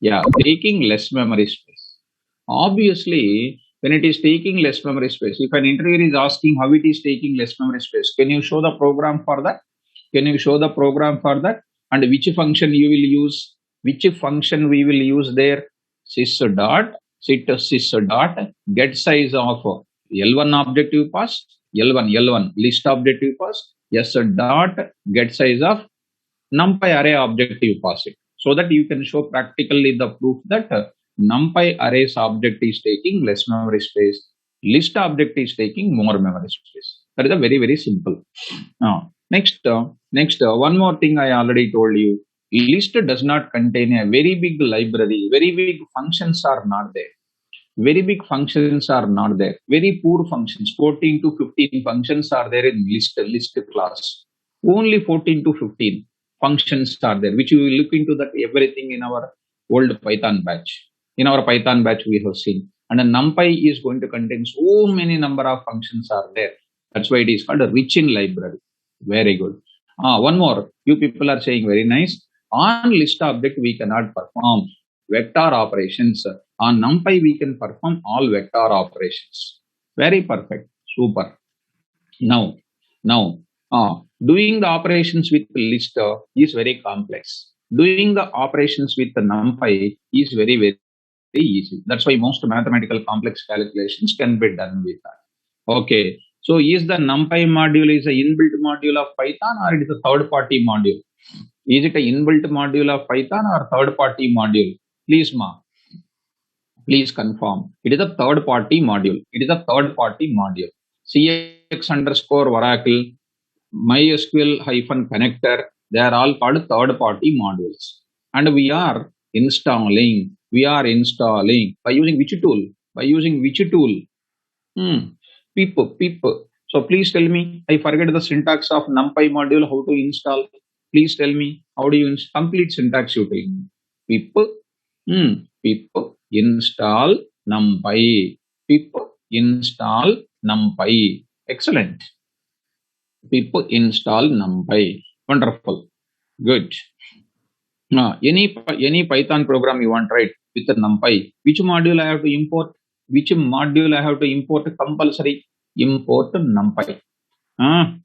Yeah, taking less memory space. Obviously, when it is taking less memory space, if an interviewer is asking how it is taking less memory space, can you show the program for that? Can you show the program for that? And which function you will use? Which function we will use there? Sys dot sys dot get size of L1 object you pass, L1 list object you pass, s dot get size of numpy array object you pass it, so that you can show practically the proof that numpy arrays object is taking less memory space, list object is taking more memory space. That is a very, very simple. Now, next, one more thing I already told you. List does not contain a very big library. Very big functions are not there. Very big functions are not there. Very poor functions. 14 to 15 functions are there in list class. Only 14 to 15 functions are there, which we will look into that everything in our old Python batch. In our Python batch we have seen. And a NumPy is going to contain so many number of functions are there. That's why it is called a rich in library. Very good. One more. You people are saying very nice. On list object we cannot perform vector operations. On NumPy we can perform all vector operations. Very perfect. Super. Now, doing the operations with list is very complex. Doing the operations with the NumPy is very, very easy. That's why most mathematical complex calculations can be done with that. Okay. So is the NumPy module is an inbuilt module of Python, or it is a third-party module? Is it an inbuilt module of Python or third-party module? Please, please confirm. It is a third-party module. It is a third-party module. CX underscore Oracle, MySQL hyphen connector, they are all called third-party modules. And we are installing by using which tool? By using which tool? Pip. So please tell me, I forget the syntax of NumPy module, how to install. Please tell me, how do you complete syntax you tell me? Pip install NumPy. Pip install NumPy. Excellent. Pip install NumPy. Wonderful. Good. Any Python program you want to write with the NumPy, which module I have to import? Which module I have to import? Compulsory import NumPy.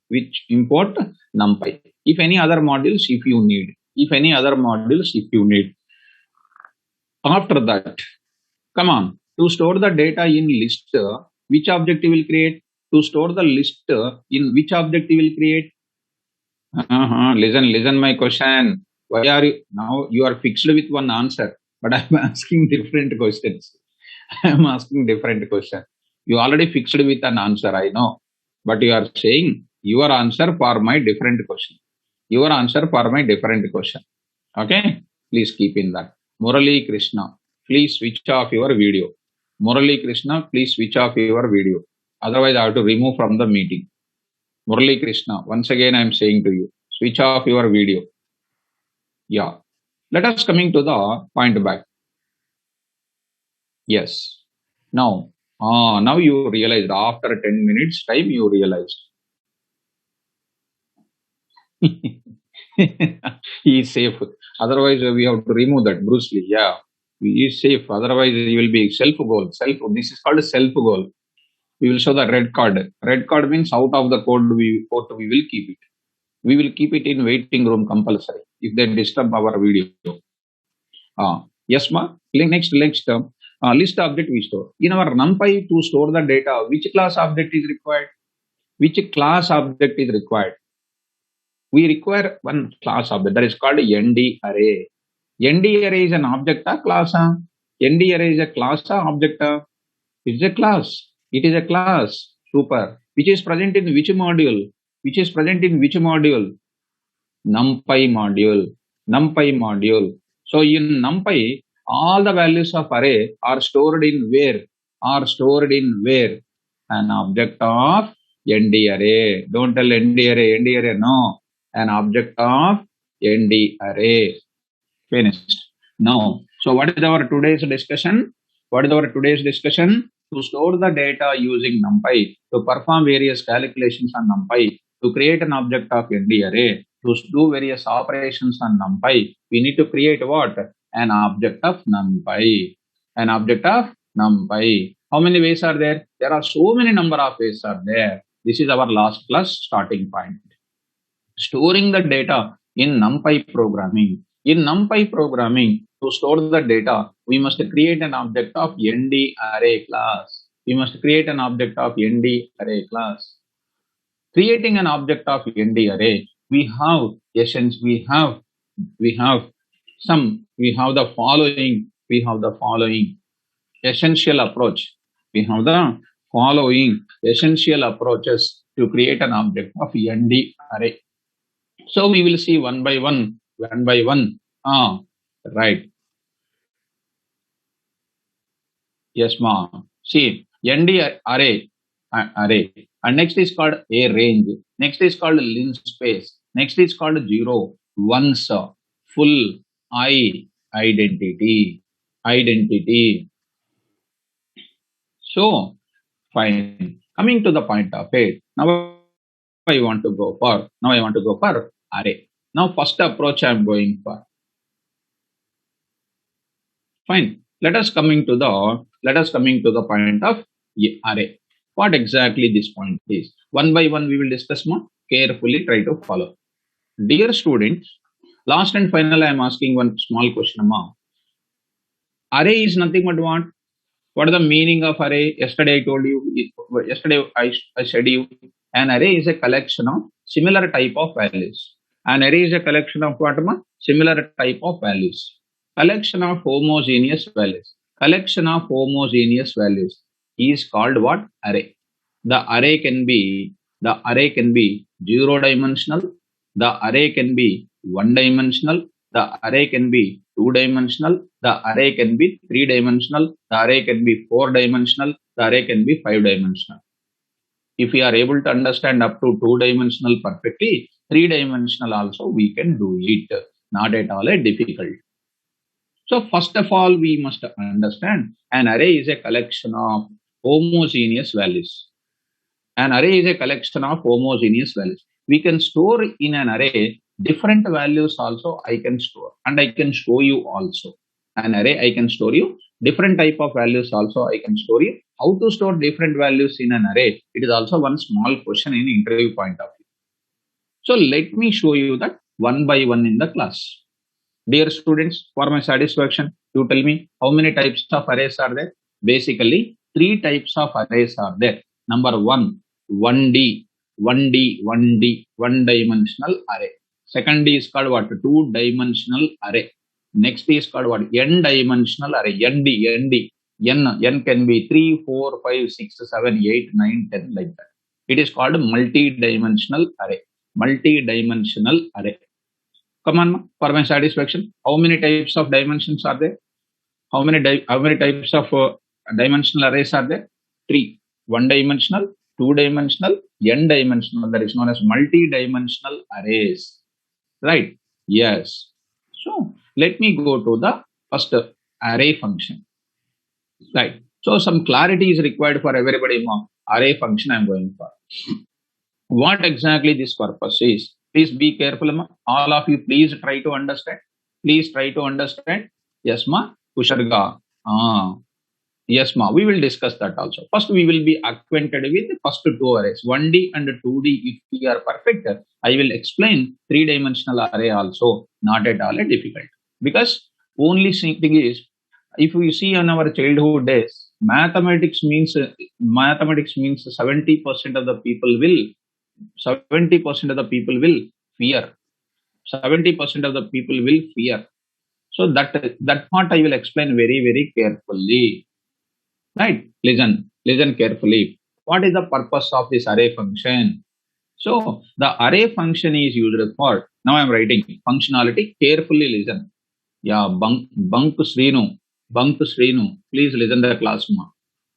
Which import NumPy. If any other modules, if you need. After that, come on. To store the data in list, which object you will create? To store the list in which object you will create? Listen my question. Why are you now? You are fixed with one answer, but I'm asking different questions. You already fixed with an answer, I know, but you are saying your answer for my different question. Okay, please keep in that. Murali Krishna, please switch off your video. Otherwise, I have to remove from the meeting. Murali Krishna, once again I am saying to you, switch off your video. Yeah. Let us coming to the point back. Yes. Now you realized after 10 minutes time you realized. He is safe. Otherwise we have to remove that. Bruce Lee. Yeah. He is safe. Otherwise he will be self-goal. This is called self-goal. We will show the red card. Red card means out of the code we will keep it. We will keep it in waiting room compulsory if they disturb our video. Yes, ma. Next, list object we store. In our NumPy to store the data, which class object is required? We require one class object that is called ND array. ND array is an object or class? ND array is a class or object? It is a class. Super. Which is present in which module? NumPy module. So in NumPy, all the values of array are stored in where? An object of ND array. Don't tell ND array, no. An object of ND array. Finished. Now, so what is our today's discussion? To store the data using NumPy, to perform various calculations on NumPy, to create an object of ND array, to do various operations on NumPy, we need to create what? an object of numpy. An object of numpy. How many ways are there? There are so many number of ways are there. This is our last class starting point. Storing the data in NumPy programming. In NumPy programming, to store the data, we must create an object of nd array class. We must create an object of nd array class. Creating an object of nd array, we have the following essential approach. We have the following essential approaches to create an object of nd array. So we will see one by one. Right. Yes, ma. See, nd array. And next is called a range. Next is called linspace. Next is called 0, ones, full, identity. So, fine. Coming to the point of it. Now I want to go for array. Now first approach I am going for. Fine. Let us coming to the point of array. What exactly this point is? One by one we will discuss more. Carefully try to follow. Dear students, last and final I am asking one small question. Array is nothing but what? What is the meaning of array? Yesterday I told you. Yesterday I said you. An array is a collection of similar type of values. An array is a collection of what? Similar type of values. Collection of homogeneous values. Collection of homogeneous values is called what? Array. The array can be 0 dimensional. The array can be 1 dimensional. The array can be 2 dimensional. The array can be 3 dimensional. The array can be 4 dimensional. The array can be 5 dimensional. If we are able to understand up to 2 dimensional perfectly, 3 dimensional also we can do it. Not at all difficult. So first of all, we must understand an array is a collection of homogeneous values. An array is a collection of homogeneous values. We can store in an array different values also I can store, and I can show you also. An array I can store you different type of values also I can store you. How to store different values in an array? It is also one small question in interview point of view. So let me show you that one by one in the class. Dear students, for my satisfaction, you tell me how many types of arrays are there? Basically, 3 types of arrays are there. Number 1, 1D, one dimensional array. Second is called what? 2-dimensional array. Next is called what? N-dimensional array. N can be 3, 4, 5, 6, 7, 8, 9, 10 like that. It is called multi-dimensional array. Come on, for my satisfaction, how many types of dimensions are there? How many types of dimensional arrays are there? 3. 1-dimensional, 2-dimensional, n-dimensional. That is known as multi-dimensional arrays. Right? Yes. So let me go to the first array function. Right. So some clarity is required for everybody. Array function I am going for. What exactly this purpose is? Please be careful, ma. All of you, please try to understand. Please try to understand. Yes, ma. Kusharga. Yes, ma. We will discuss that also. First, we will be acquainted with the first 2 arrays, 1D and 2D. If we are perfect, I will explain 3-dimensional array also. Not at all difficult. Because only thing is, if we see on our childhood days, mathematics means 70% of the people will. 70% of the people will fear. 70% of the people will fear. So that part I will explain very, very carefully. Right? Listen carefully. What is the purpose of this array function? So the array function is used for, now I am writing functionality. Carefully listen. Yeah, bunk Srinu. Please listen to the class, ma.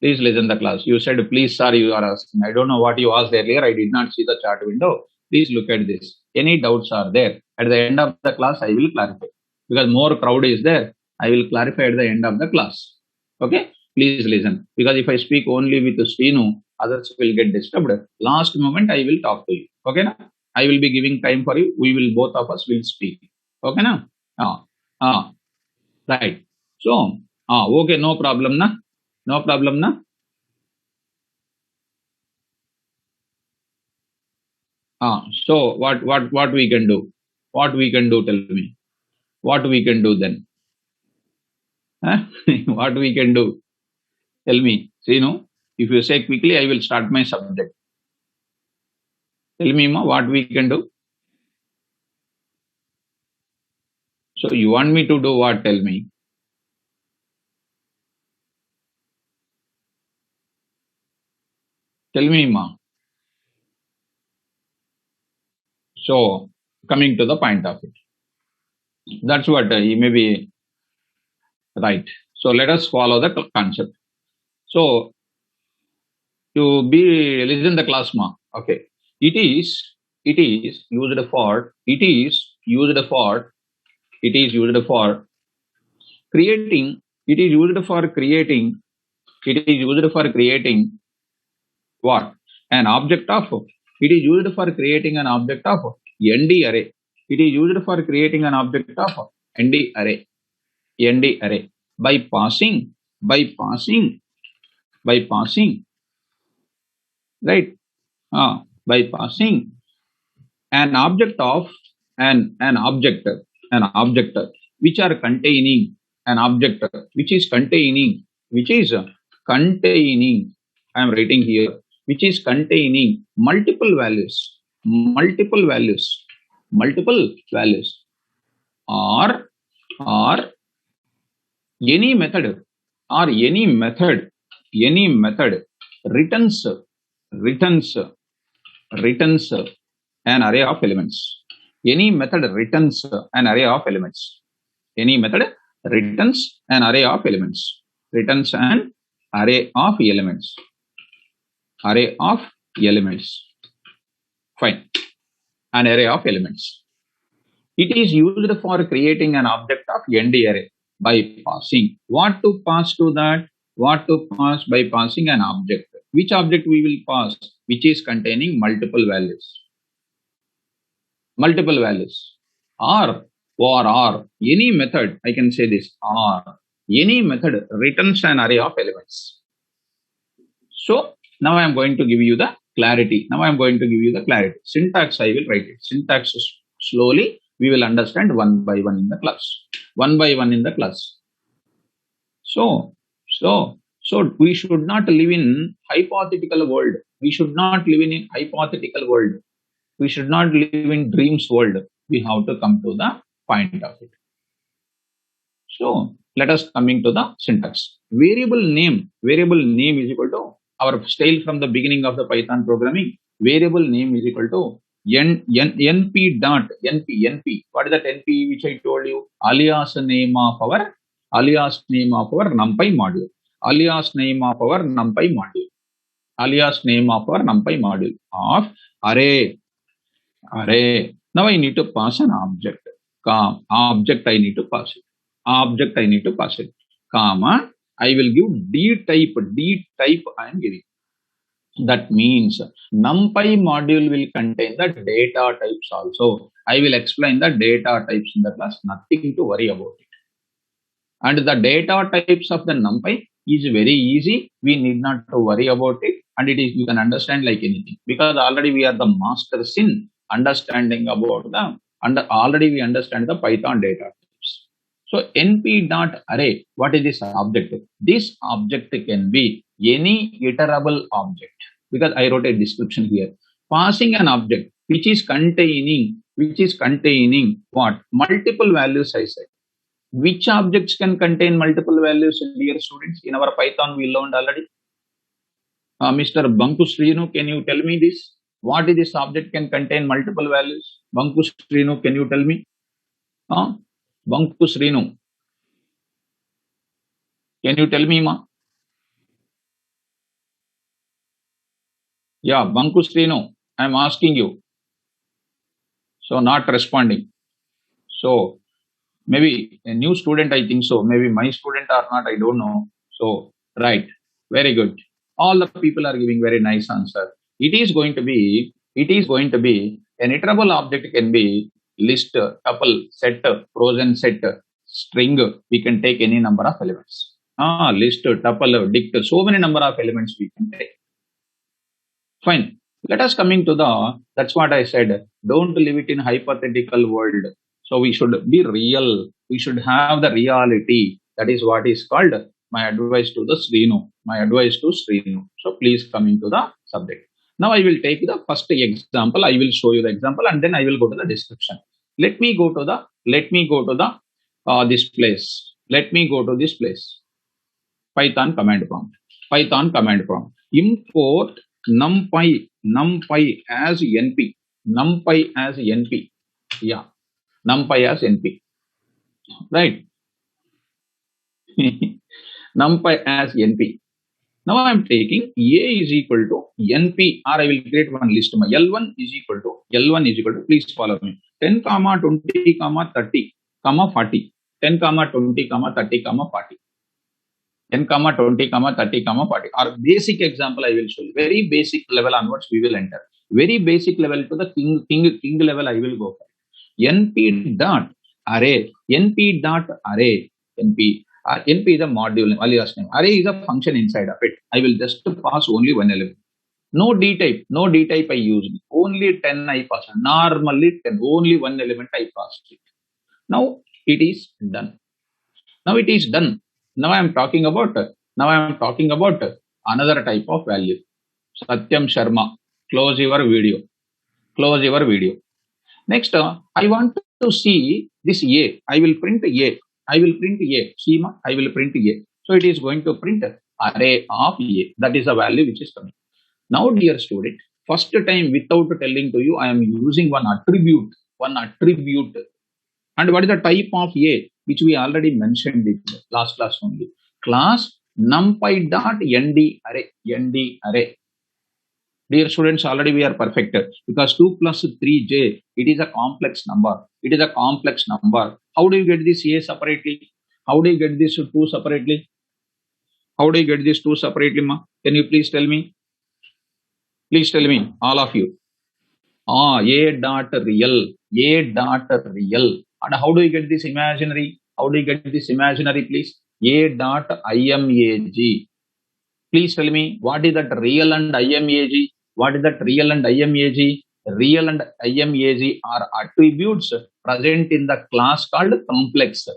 Please listen to the class. You said, please, sir, you are asking. I don't know what you asked earlier. I did not see the chat window. Please look at this. Any doubts are there? At the end of the class, I will clarify. Because more crowd is there, I will clarify at the end of the class. Okay? Please listen. Because if I speak only with Srinu, others will get disturbed. Last moment, I will talk to you. Okay? Na? I will be giving time for you. Both of us will speak. Okay? Na? Right. So, okay, no problem na. No problem na. So what we can do? What we can do? Tell me. What we can do then? Huh? What we can do? Tell me. See, no. If you say quickly, I will start my subject. Tell me, ma, what we can do? So you want me to do what? Tell me. Tell me, ma. So coming to the point of it. That's what you may be right. So let us follow the concept. So to be listen the class ma. Okay. It is used for creating it is used for creating it is used for creating what? An object of it is used for creating an object of nd array. It is used for creating an object of nd array by passing by passing by passing right by passing an object of an object which are containing an object which is containing I am writing here, which is containing multiple values multiple values multiple values or or any method or any method returns returns returns an array of elements. Any method returns an array of elements. Any method returns an array of elements. Returns an array of elements. Array of elements. Fine. An array of elements. It is used for creating an object of nd array by passing. What to pass to that? What to pass by passing an object? Which object we will pass? Which is containing multiple values. Multiple values. Or any method, I can say this, or any method returns an array of elements. So now I am going to give you the clarity. Syntax I will write it. Syntax slowly we will understand one by one in the class. So we should not live in hypothetical world. We should not live in a hypothetical world. We should not live in dreams world. We have to come to the point of it. So let us coming to the syntax. Variable name is equal to our style from the beginning of the Python programming. Variable name is equal to np dot np. What is that np which I told you? Alias name of our numpy module. Alias name of our numpy module. Alias name of our numpy module of array. Now I need to pass an object. Object I need to pass it. Comma, I will give d type I am giving. That means numpy module will contain the data types also. I will explain the data types in the class. Nothing to worry about it. And the data types of the numpy is very easy. We need not to worry about it. And it is, you can understand like anything, because already we are the masters in understanding about already we understand the Python data types. So np.array, what is this object? This object can be any iterable object, because I wrote a description here. Passing an object which is containing what? Multiple values, I said. Which objects can contain multiple values, dear students? In our Python we learned already. Mr. Banku Srinu, can you tell me this? What is this object can contain multiple values? Banku Srinu, can you tell me? Banku Srinu, can you tell me, ma? Yeah, Banku Srinu, I am asking you. So not responding. So maybe a new student, I think so. Maybe my student or not, I don't know. So right, very good. All the people are giving very nice answer. It is going to be an iterable object can be list, tuple, set, frozen set, string, we can take any number of elements. List, tuple, dict, so many number of elements we can take. Fine. Let us coming to that's what I said. Don't live it in hypothetical world. So we should be real. We should have the reality. That is what is called my advice to the Srinu. My advice to Srinu. So please coming to the subject. Now I will take the first example. I will show you the example and then I will go to the description. Let me go to this place. Let me go to this place. Python command prompt. Python command prompt. Import numpy as np. Numpy as np. Yeah. Numpy as np. Right. Numpy as np. Now I am taking a is equal to np, or I will create one list. L1 is equal to, please follow me, 10, 20, 30, 40. 10, 20, 30, 40. 10, 20, 30, 40. Our basic example I will show you. Very basic level onwards we will enter. Very basic level to the king level I will go for. np dot array. np dot array. np is a module, alias name. Array is a function inside of it. I will just pass only one element. No d type I use. Only 10 I pass. Normally 10. Only one element I pass. Now it is done. Now it is done. Now I am talking about another type of value. Satyam Sharma. Close your video. Close your video. Next, I want to see this A. I will print A. I will print A. Schema, I will print A. So it is going to print array of A. That is the value which is coming. Now, dear student, first time without telling to you, I am using one attribute. And what is the type of A? Which we already mentioned in the last class only. Class numpy.nd array. Dear students, already we are perfected because 2 plus 3j, it is a complex number. It is a complex number. How do you get this A separately? How do you get this 2 separately? How do you get this 2 separately, ma? Can you please tell me? Please tell me, all of you. A dot real. And how do you get this imaginary? How do you get this imaginary, please? A dot imag. Please tell me, what is that real and imag? What is that real and imag? Real and imag are attributes present in the class called complex.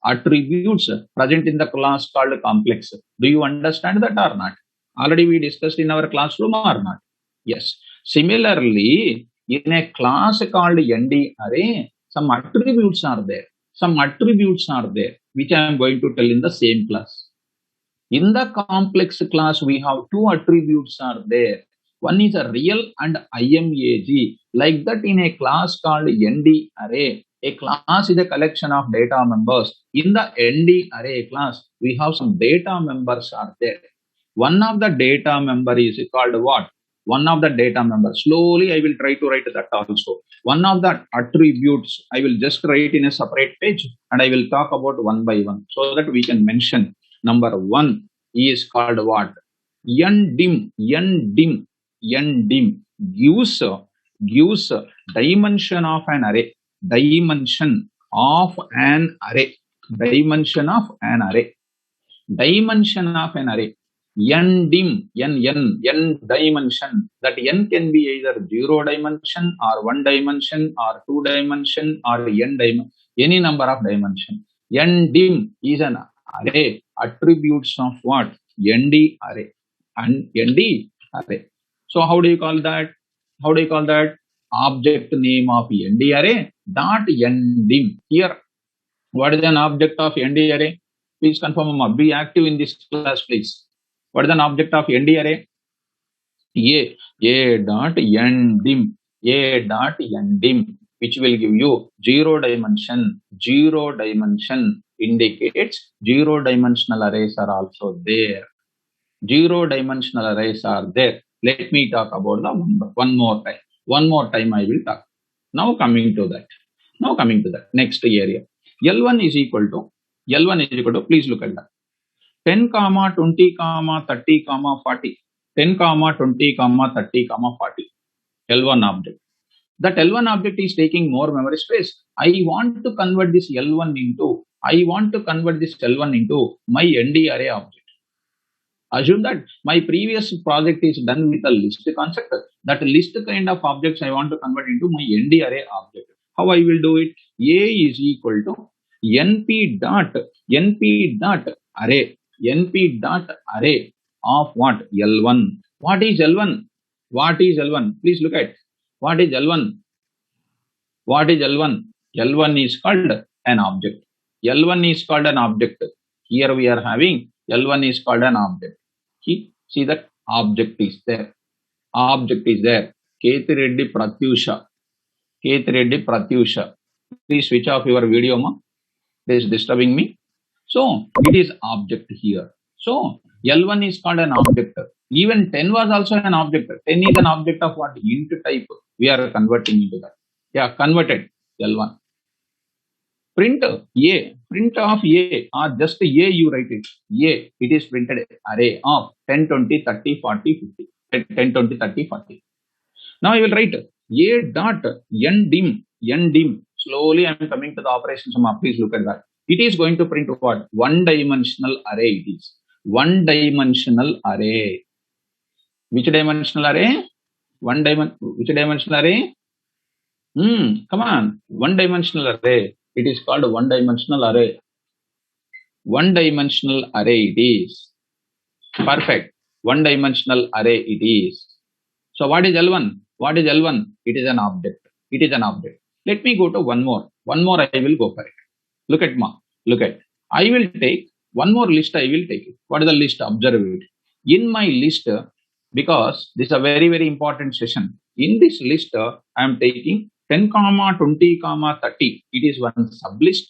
Attributes present in the class called complex. Do you understand that or not? Already we discussed in our classroom or not? Yes. Similarly, in a class called nd array, some attributes are there. Which I am going to tell in the same class. In the complex class, we have 2 attributes are there. One is a real and imag. Like that in a class called nd array. A class is a collection of data members. In the nd array class, we have some data members are there. One of the data member is called what? One of the data members. Slowly I will try to write that also. One of the attributes I will just write in a separate page and I will talk about one by one so that we can mention. Number 1 is called what? Ndim gives dimension of an array. Dimension of an array. Ndim, n dimension. That n can be either 0 dimension or 1 dimension or 2 dimension or n dimension. Any number of dimension. Ndim is an array. Attributes of what? nd array. And nd array. So how do you call that? Object name of nd array dot ndim. Here, what is an object of nd array? Please confirm. Be active in this class, please. What is an object of nd array? A dot ndim. Which will give you 0 dimension. 0 dimension indicates 0 dimensional arrays are also there. 0 dimensional arrays are there. Let me talk about the one more time. One more time I will talk. Now coming to that. Next area. L1 is equal to, please look at that. 10, 20, 30, 40. 10, 20, 30, 40. L1 object. That L1 object is taking more memory space. I want to convert this L1 into I want to convert this L1 into my ND array object. Assume that my previous project is done with a list concept. That list kind of objects I want to convert into my ND array object. How I will do it? A is equal to np dot array of what? L1. What is L1? What is L1? Please look at what is L1. What is L1? L1 is called an object. L1 is called an object. Here we are having L1 is called an object. See that object is there. Object is there. Kethi Reddy Pratyusha. Please switch off your video, ma. It is disturbing me. So it is object here. So L1 is called an object. Even 10 was also an object. 10 is an object of what? Int type. We are converting into that. Yeah, converted L1. Print A, print of A, or just A you write it. A, it is printed array of 10, 20, 30, 40, 50. 10, 20, 30, 40. Now I will write A dot ndim. Slowly I am coming to the operations. Please look at that. It is going to print what? One-dimensional array it is. One-dimensional array. Which dimensional array? Which dimensional array? Come on. One-dimensional array. It is called one-dimensional array. One-dimensional array it is. Perfect. One-dimensional array it is. So what is L1? What is L1? It is an object. It is an object. Let me go to one more. One more I will go for it. Look at ma. Look at. I will take one more list. I will take it. What is the list? Observe it. In my list, because this is a very, very important session. In this list, I am taking 10, 20, 30. It is one sublist.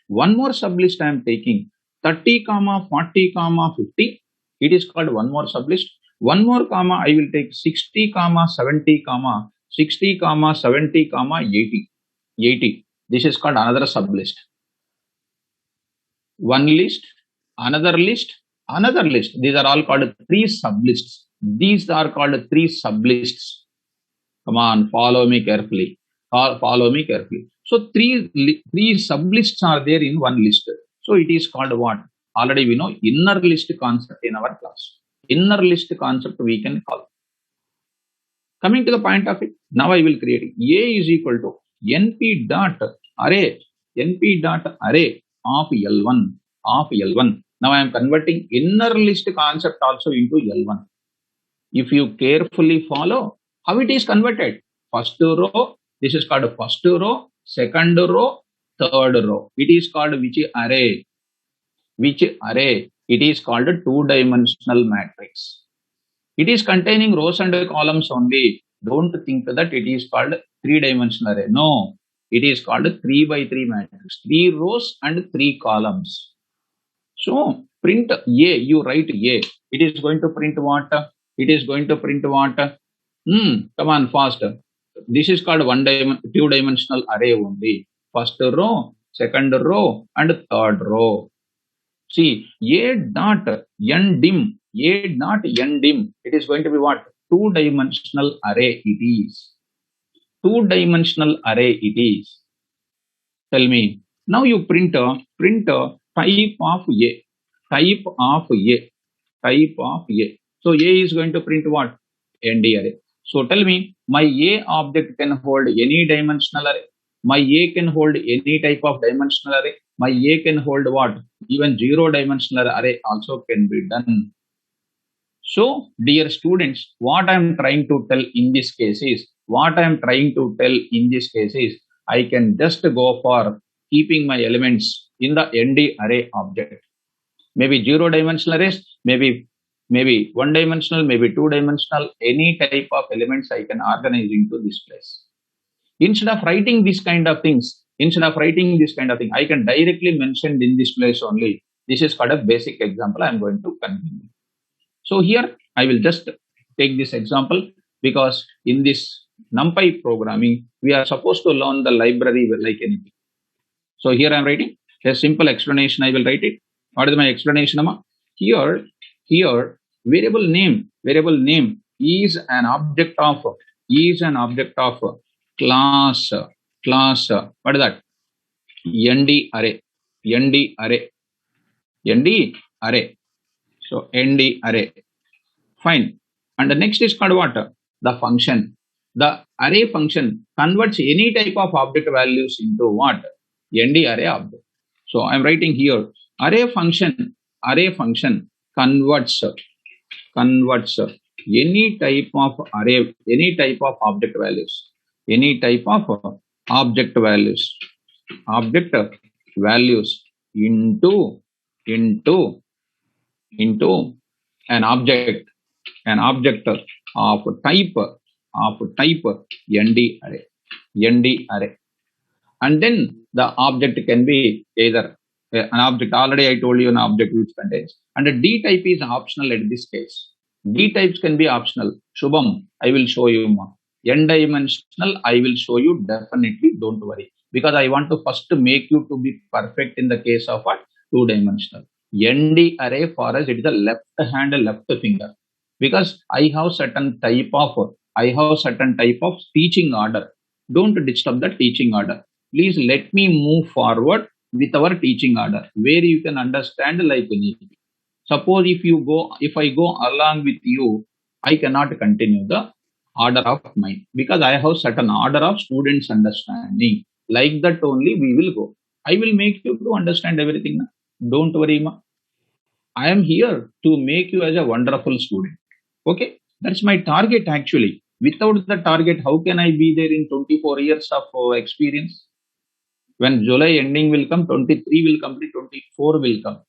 One more sublist I am taking 30, 40, 50. It is called one more sublist. One more comma I will take 60, 70, 60, 70, 80. This is called another sublist. One list, another list, another list. These are all called three sublists. These are called three sublists. Come on, follow me carefully. Follow me carefully. So three sublists are there in one list. So it is called what? Already we know inner list concept in our class. Inner list concept we can call. Coming to the point of it, now I will create A is equal to np dot array of L1. Now I am converting inner list concept also into L1. If you carefully follow how it is converted, first row, this is called first row, second row, third row. It is called which array? Which array? It is called a two-dimensional matrix. It is containing rows and columns only. Don't think that it is called three-dimensional array. No, it is called a 3 by 3 matrix. 3 rows and 3 columns. So print A. You write A. It is going to print what? It is going to print what? Come on, fast. This is called two-dimensional array only. First row, second row, and third row. See, A dot ndim. It is going to be what? Two-dimensional array it is. Two-dimensional array it is. Tell me. Now you print type of A. Type of A. So A is going to print what? ND array. So tell me, my A object can hold any dimensional array. My A can hold any type of dimensional array. My A can hold what? Even zero-dimensional array also can be done. So, dear students, what I am trying to tell in this case is, I can just go for keeping my elements in the ND array object. Maybe zero-dimensional arrays, maybe one-dimensional, maybe two-dimensional, any type of elements I can organize into this place. Instead of writing this kind of things, I can directly mention in this place only. This is called a basic example I am going to continue. So here I will just take this example because in this NumPy programming, we are supposed to learn the library like anything. So here I am writing a simple explanation. I will write it. What is my explanation? Here variable name is an object of class. What is that? ND array. ND array. ND array. So ND array. Fine. And the next is called what? The function. The array function converts any type of object values into what? ND array object. So I'm writing here array function converts any type of array, any type of object values, any type of object values, object values into an object of type ND array. ND array. And then the object can be either an object, already I told you an object which contains, and a D type is optional at this case. D types can be optional. Shubham, I will show you more. N dimensional, I will show you definitely, don't worry. Because I want to first make you to be perfect in the case of a 2-dimensional. ND array for us, it is a left hand, left finger. Because I have certain type of teaching order. Don't disturb the teaching order. Please let me move forward with our teaching order where you can understand like anything. Suppose if I go along with you, I cannot continue the order of mine because I have certain order of students understanding. Like that only we will go. I will make you to understand everything. Don't worry, ma. I am here to make you as a wonderful student. Okay, that's my target actually. Without the target, how can I be there in 24 years of experience? When July ending will come, 23 will complete, 24 will come.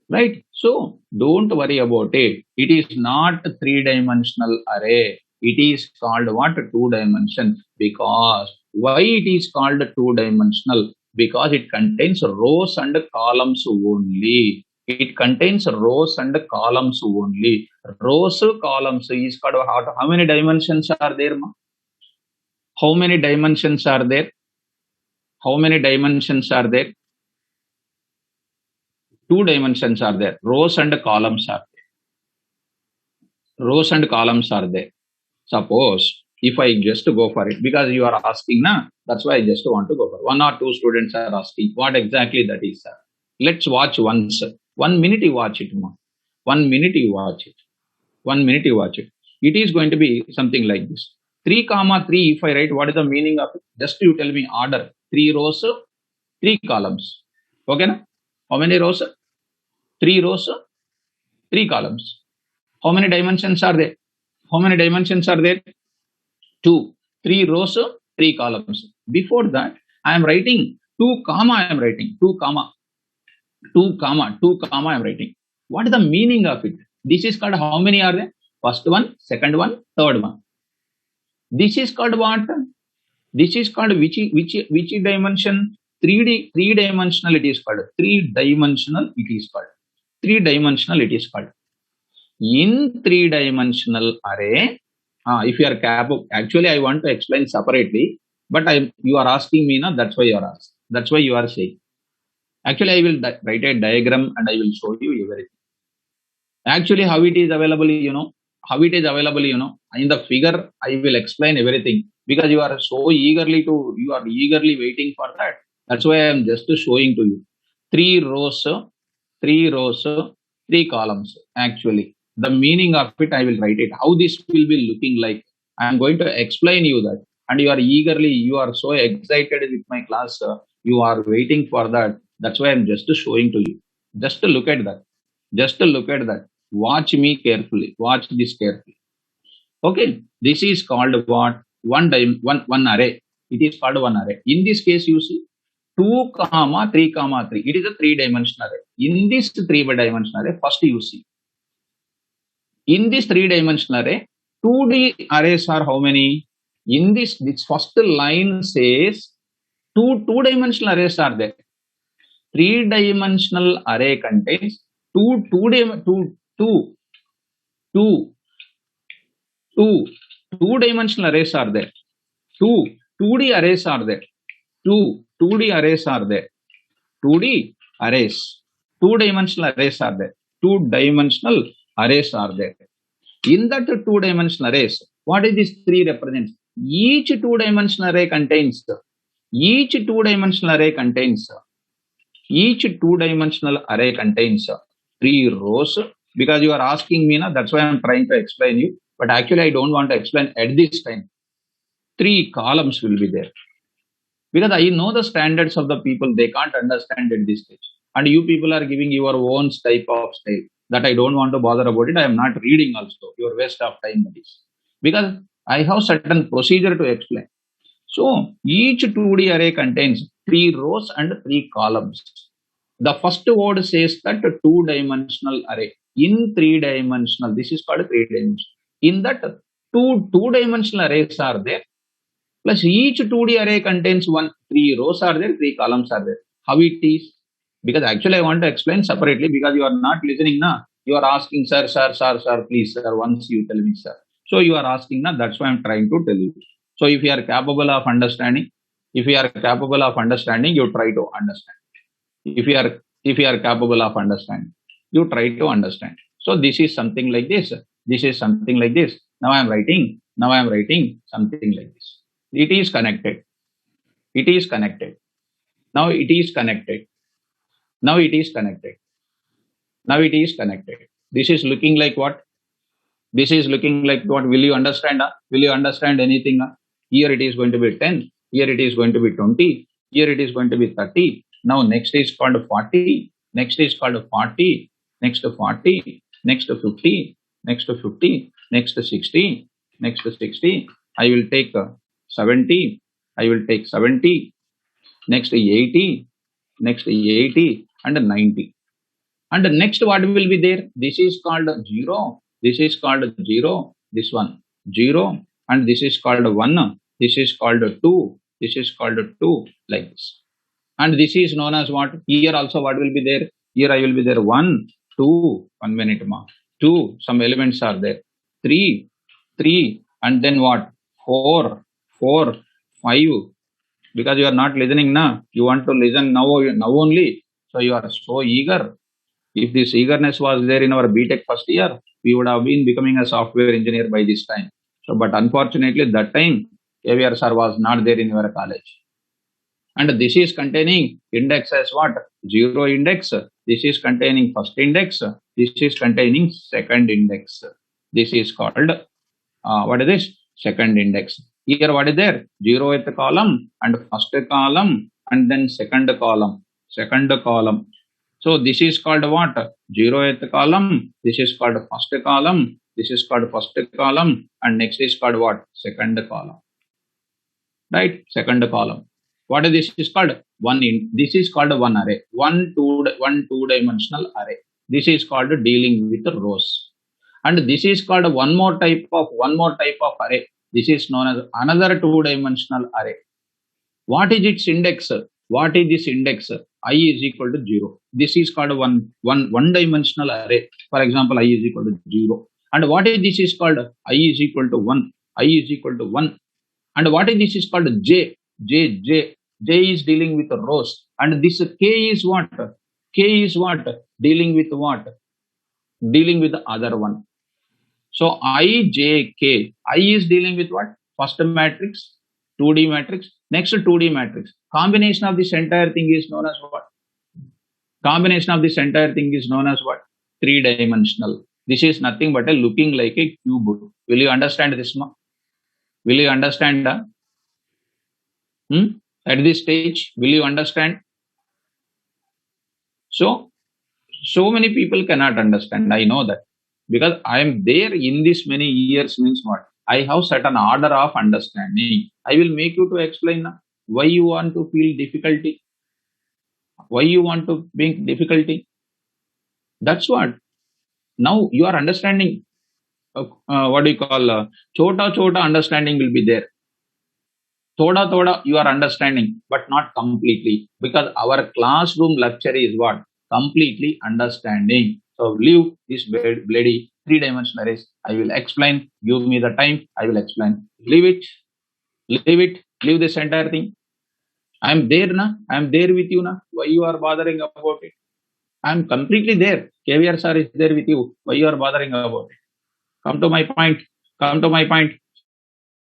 Right? So don't worry about it. It is not a 3-dimensional array. It is called what? 2-dimension. Because why it is called 2-dimensional? Because it contains rows and columns only. It contains rows and columns only. Rows, columns is called what? How many dimensions are there? How many dimensions are there? How many dimensions are there? 2 dimensions are there. Rows and columns are there. Rows and columns are there. Suppose if I just go for it, because you are asking, that's why I just want to go for it. 1 or 2 students are asking what exactly that is, sir. Let's watch once. 1 minute you watch it, ma. 1 minute you watch it. 1 minute you watch it. It is going to be something like this. 3, 3, if I write, what is the meaning of it? Just you tell me order. 3 rows, 3 columns. Okay, na? How many rows? 3 rows, 3 columns. How many dimensions are there? How many dimensions are there? 2. 3 rows, 3 columns. Before that, I am writing 2 comma, I am writing 2 comma. 2 comma, 2 comma, I am writing. What is the meaning of it? This is called how many are there? First one, second one, third one. This is called what? This is called which dimension? 3-dimensional it is called. 3-dimensional it is called. 3-dimensional it is called. In 3-dimensional array, if you are capable, actually I want to explain separately, but you are asking me now, that's why you are asking. That's why you are saying. Actually, I will write a diagram and I will show you everything. Actually, how it is available, how it is available, in the figure, I will explain everything because you are so eagerly waiting for that. That's why I am just showing to you. 3 rows, 3 columns. Actually, the meaning of it, I will write it. How this will be looking like. I am going to explain you that. And you are so excited with my class. You are waiting for that. That's why I'm just showing to you. Just to look at that. Just to look at that. Watch me carefully. Watch this carefully. Okay. This is called what? One array. It is called one array. In this case, you see 2, 3, 3. It is a 3-dimensional array. In this 3-dimensional array, first you see. In this 3-dimensional array, 2D arrays are how many? In this first line says 2-dimensional arrays are there. 3-dimensional array contains two 2-dimensional arrays are there. 2D arrays are there. 2D arrays are there. 2D arrays. 2-dimensional arrays are there. 2-dimensional arrays are there. In that 2-dimensional arrays, what is this 3 represents? Each 2-dimensional array contains Each two-dimensional array contains 3 rows. Because you are asking me, na, that's why I'm trying to explain you. But actually, I don't want to explain at this time. 3 columns will be there. Because I know the standards of the people, they can't understand at this stage. And you people are giving your own type of style that I don't want to bother about it. I am not reading also. Your waste of time it is. Because I have certain procedure to explain. So each 2D array contains 3 rows and 3 columns. The first word says that two-dimensional array. In three-dimensional, this is called three-dimensional. In that two-dimensional arrays are there. Plus each 2D array contains 3 rows are there, 3 columns are there. How it is? Because actually I want to explain separately because you are not listening now. You are asking, sir, please, sir, once you tell me, sir. So you are asking now, that's why I'm trying to tell you. So if you are capable of understanding, you try to understand. If you are capable of understanding, you try to understand. So this is something like this. This is something like this. Now I am writing something like this. It is connected. It is connected. Now it is connected. Now it is connected. Now it is connected. This is looking like what? This is looking like what? Will you understand? Will you understand anything? Here it is going to be 10. Here it is going to be 20. Here it is going to be 30. Now next is called 40. Next is called 40. Next to 40. Next to 50. Next to 50. Next to 60. Next to 60. I will take 70. I will take 70. Next 80. Next 80 and 90. And the next what will be there? This is called 0. This is called 0. This one 0. And this is called 1. This is called 2. This is called 2. Like this. And this is known as what? Here also what will be there? Here I will be there 1, 2. 1 minute more. 2. Some elements are there. 3. And then what? 4, 5. Because you are not listening now. You want to listen now only. So you are so eager. If this eagerness was there in our BTech first year, we would have been becoming a software engineer by this time. So, but unfortunately, that time, AVR sir was not there in your college. And this is containing index as what? 0 index. This is containing first index. This is containing second index. This is called, what is this? Second index. Here what is there? 0th column and first column and then second column. So this is called what? 0th column. This is called first column. This is called first column. And next is called what? Second column. Right? Second column. What is this? Is called this is called one array. One two-dimensional array. This is called dealing with rows. And this is called one more type of array. This is known as another two-dimensional array. What is its index? What is this index? I is equal to 0. This is called one-dimensional array. For example, I is equal to 0. And what is this is called? I is equal to 1. I is equal to 1. And what is this is called? J. J is dealing with rows. And this K is what? K is what? Dealing with what? Dealing with the other one. So I, J, K. I is dealing with what? First matrix, 2D matrix, next 2D matrix. Combination of this entire thing is known as what? Combination of this entire thing is known as what? Three-dimensional. This is nothing but a looking like a cube. Will you understand this? Will you understand? At this stage, will you understand? So many people cannot understand. I know that. Because I am there in this many years means what? I have certain order of understanding. I will make you to explain now. Why you want to feel difficulty? Why you want to make difficulty? That's what. Now you are understanding. What do you call? Chota understanding will be there. Thoda you are understanding, but not completely. Because our classroom lecture is what? Completely understanding. So leave this bloody three-dimensional arrays. I will explain. Give me the time. I will explain. Leave it. Leave this entire thing. I am there now. I am there with you now. Why you are bothering about it? I am completely there. KVR sir is there with you. Why you are bothering about it? Come to my point.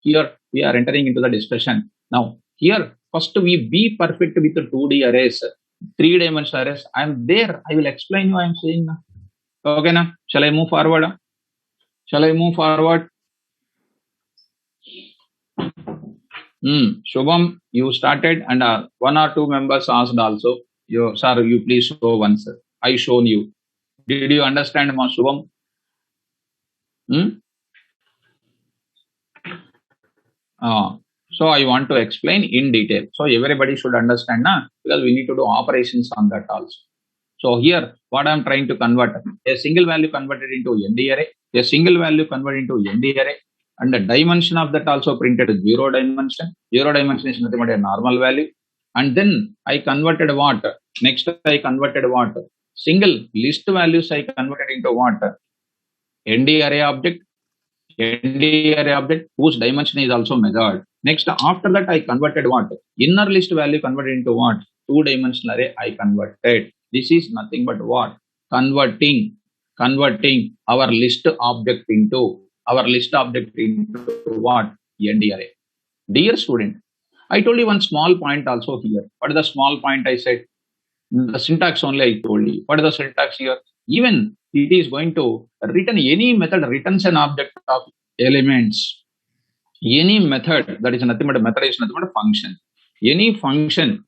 Here we are entering into the discussion. Now here first we be perfect with the 2D arrays. 3-dimensional arrays. I am there. I will explain you. I am saying now. Okay, now shall I move forward? Shall I move forward? Shubham, you started, and one or two members asked also. You, sir, you please show once. I shown you. Did you understand, Ma Shubham? So I want to explain in detail. So everybody should understand, na? Because we need to do operations on that also. So here, what I am trying to convert, a single value converted into ND array, a single value converted into ND array, and the dimension of that also printed 0 dimension. 0 dimension is nothing but a normal value. And then I converted what? Next I converted what? Single list values I converted into what? ND array object. ND array object whose dimension is also measured. Next, after that, I converted what? Inner list value converted into what? 2-dimensional array I converted. This is nothing but what? Converting our list object into what? ND array. Dear student, I told you one small point also here. What is the small point I said? The syntax only I told you. What is the syntax here? Even it is going to return any method returns an object of elements. Any method that is nothing but a method is nothing but a function. Any function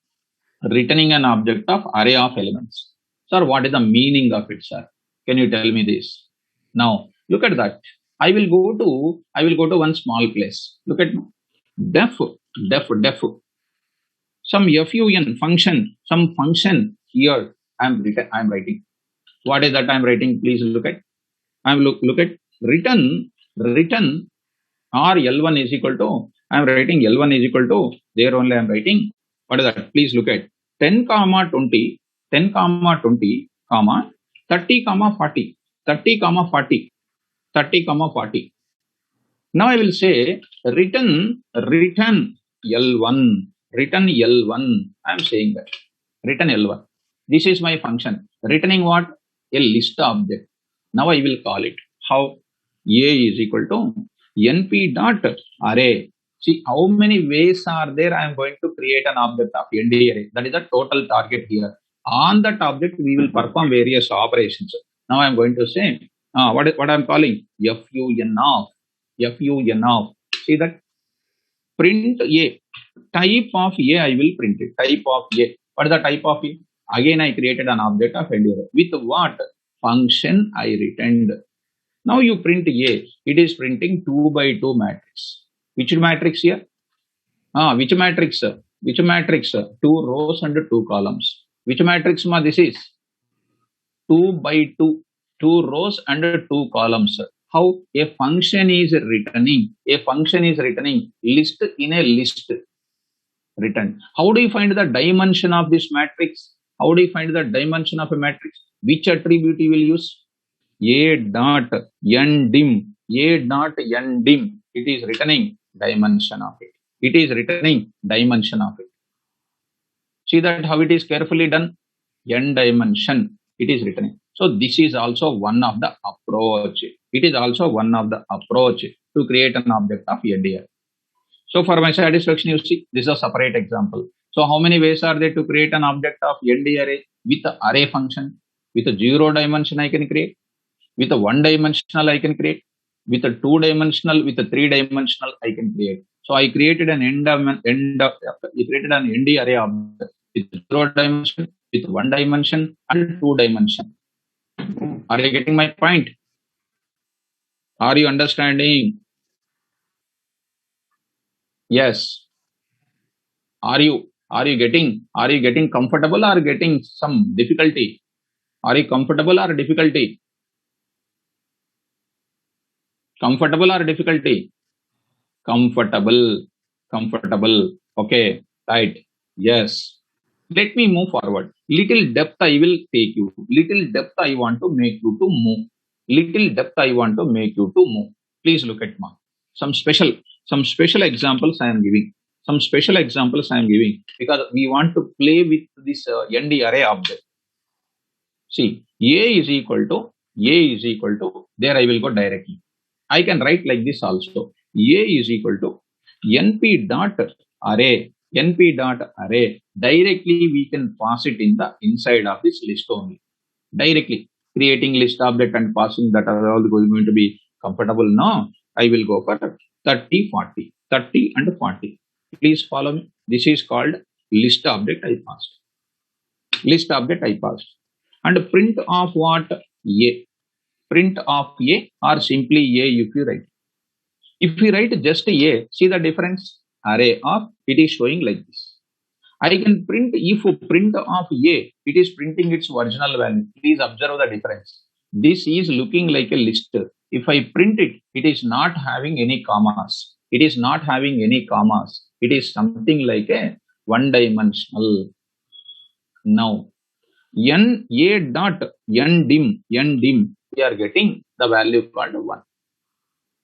returning an object of array of elements. Sir, what is the meaning of it, sir? Can you tell me this? Now look at that. I will go to one small place. Look at def. Some function here I am writing. What is that I am writing? Please look at. Look at return or L1 is equal to, I am writing L1 is equal to, there only I am writing. What is that? Please look at 10, 20, 10, 20, 30, 40, 30, 40, 30, 40. Now I will say return L1, return L1. I am saying that return L1. This is my function. Returning what? A list object. Now I will call it. How? A is equal to np dot array. See how many ways are there. I am going to create an object of ND array. That is the total target here. On that object, we will perform various operations. Now I am going to say what I am calling fun of. See that print A. Type of A I will print it. Type of A. What is the type of A? Again I created an object of ND array. With what? Function I returned. Now you print A. It is printing 2x2 matrix. Which matrix here? Which matrix? Which matrix? 2 rows and 2 columns. Which matrix ma this is? 2x2. 2 rows and 2 columns. How? A function is returning. A function is returning list in a list. Return. How do you find the dimension of this matrix? How do you find the dimension of a matrix? Which attribute you will use? A dot ndim. A dot ndim. It is returning dimension of it. It is returning dimension of it. See that how it is carefully done? N dimension. It is returning. So this is also one of the approach. It is also one of the approach to create an object of ND. So for my satisfaction, you see, this is a separate example. So how many ways are there to create an object of ND array? With the array function, with a 0 dimension I can create, with a 1 dimensional I can create, with a 2 dimensional, with a 3 dimensional I can create. So I created an ND array object with 0 dimension, with 1 dimension and 2 dimension. Are you getting my point? Are you understanding? Yes. Are you getting comfortable or getting some difficulty? Are you comfortable or difficulty? Comfortable or difficulty? Comfortable. Okay, right. Yes. Let me move forward. Little depth I will take you. Little depth I want to make you to move. Little depth I want to make you to move. Please look at some special examples I am giving. Some special examples I am giving because we want to play with this ND array object. See, A is equal to, there I will go directly. I can write like this also. A is equal to np dot array. np dot array, directly we can pass it in the inside of this list only. Directly creating list object and passing that are all going to be comfortable now. I will go for 30, 40, 30 and 40. Please follow me. This is called list object I passed. List object I passed. And print of what? A. Print of A or simply A if you write. If we write just A, see the difference? Array of, it is showing like this. I can print, if print of A, it is printing its original value. Please observe the difference. This is looking like a list. If I print it, it is not having any commas. It is not having any commas. It is something like a one-dimensional. Now, A dot ndim, we are getting the value called 1.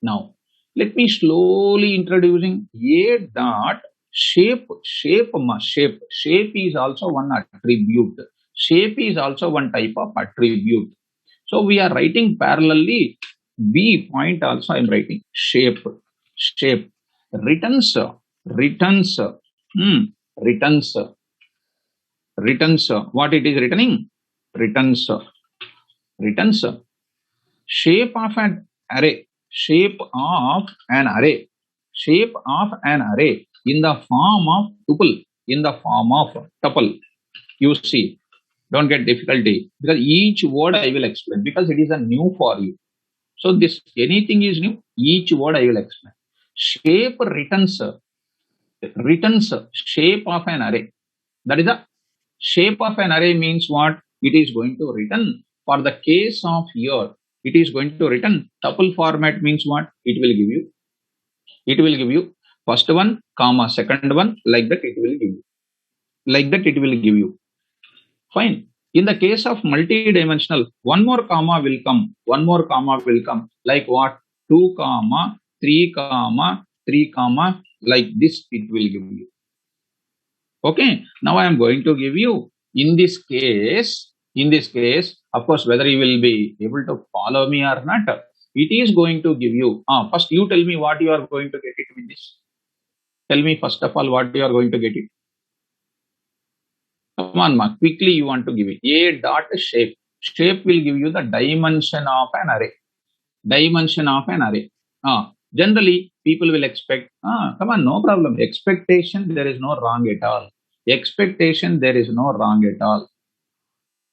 Now, let me slowly introducing A dot shape is also one attribute. Shape is also one type of attribute. So we are writing parallelly B point also I am writing shape returns what it is returning, returns shape of an array, shape of an array in the form of tuple, in the form of tuple. You see, don't get difficulty because each word I will explain because it is a new for you. So this anything is new, each word I will explain. Shape returns shape of an array. That is the shape of an array means what? It is going to return. For the case of here, it is going to return tuple format means what? It will give you first one, comma, second one, like that it will give you. Fine. In the case of multi-dimensional, one more comma will come, like what? 2 comma, 3 comma, 3 comma, like this it will give you. Okay. Now I am going to give you, in this case, of course, whether you will be able to follow me or not, it is going to give you, first you tell me what you are going to get it with this. Tell me first of all what you are going to get it. Come on, Mark, quickly you want to give it. A dot shape. Shape will give you the dimension of an array. Generally, people will expect, come on, no problem. Expectation, there is no wrong at all.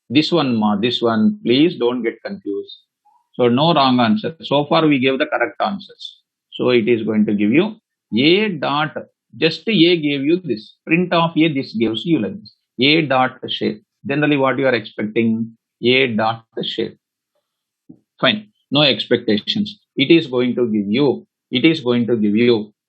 This one, please don't get confused. So no wrong answer. So far we gave the correct answers. So it is going to give you A dot, just A gave you this. Print of A, this gives you like this. A dot shape. Generally what you are expecting, A dot shape. Fine. No expectations. It is going to give you,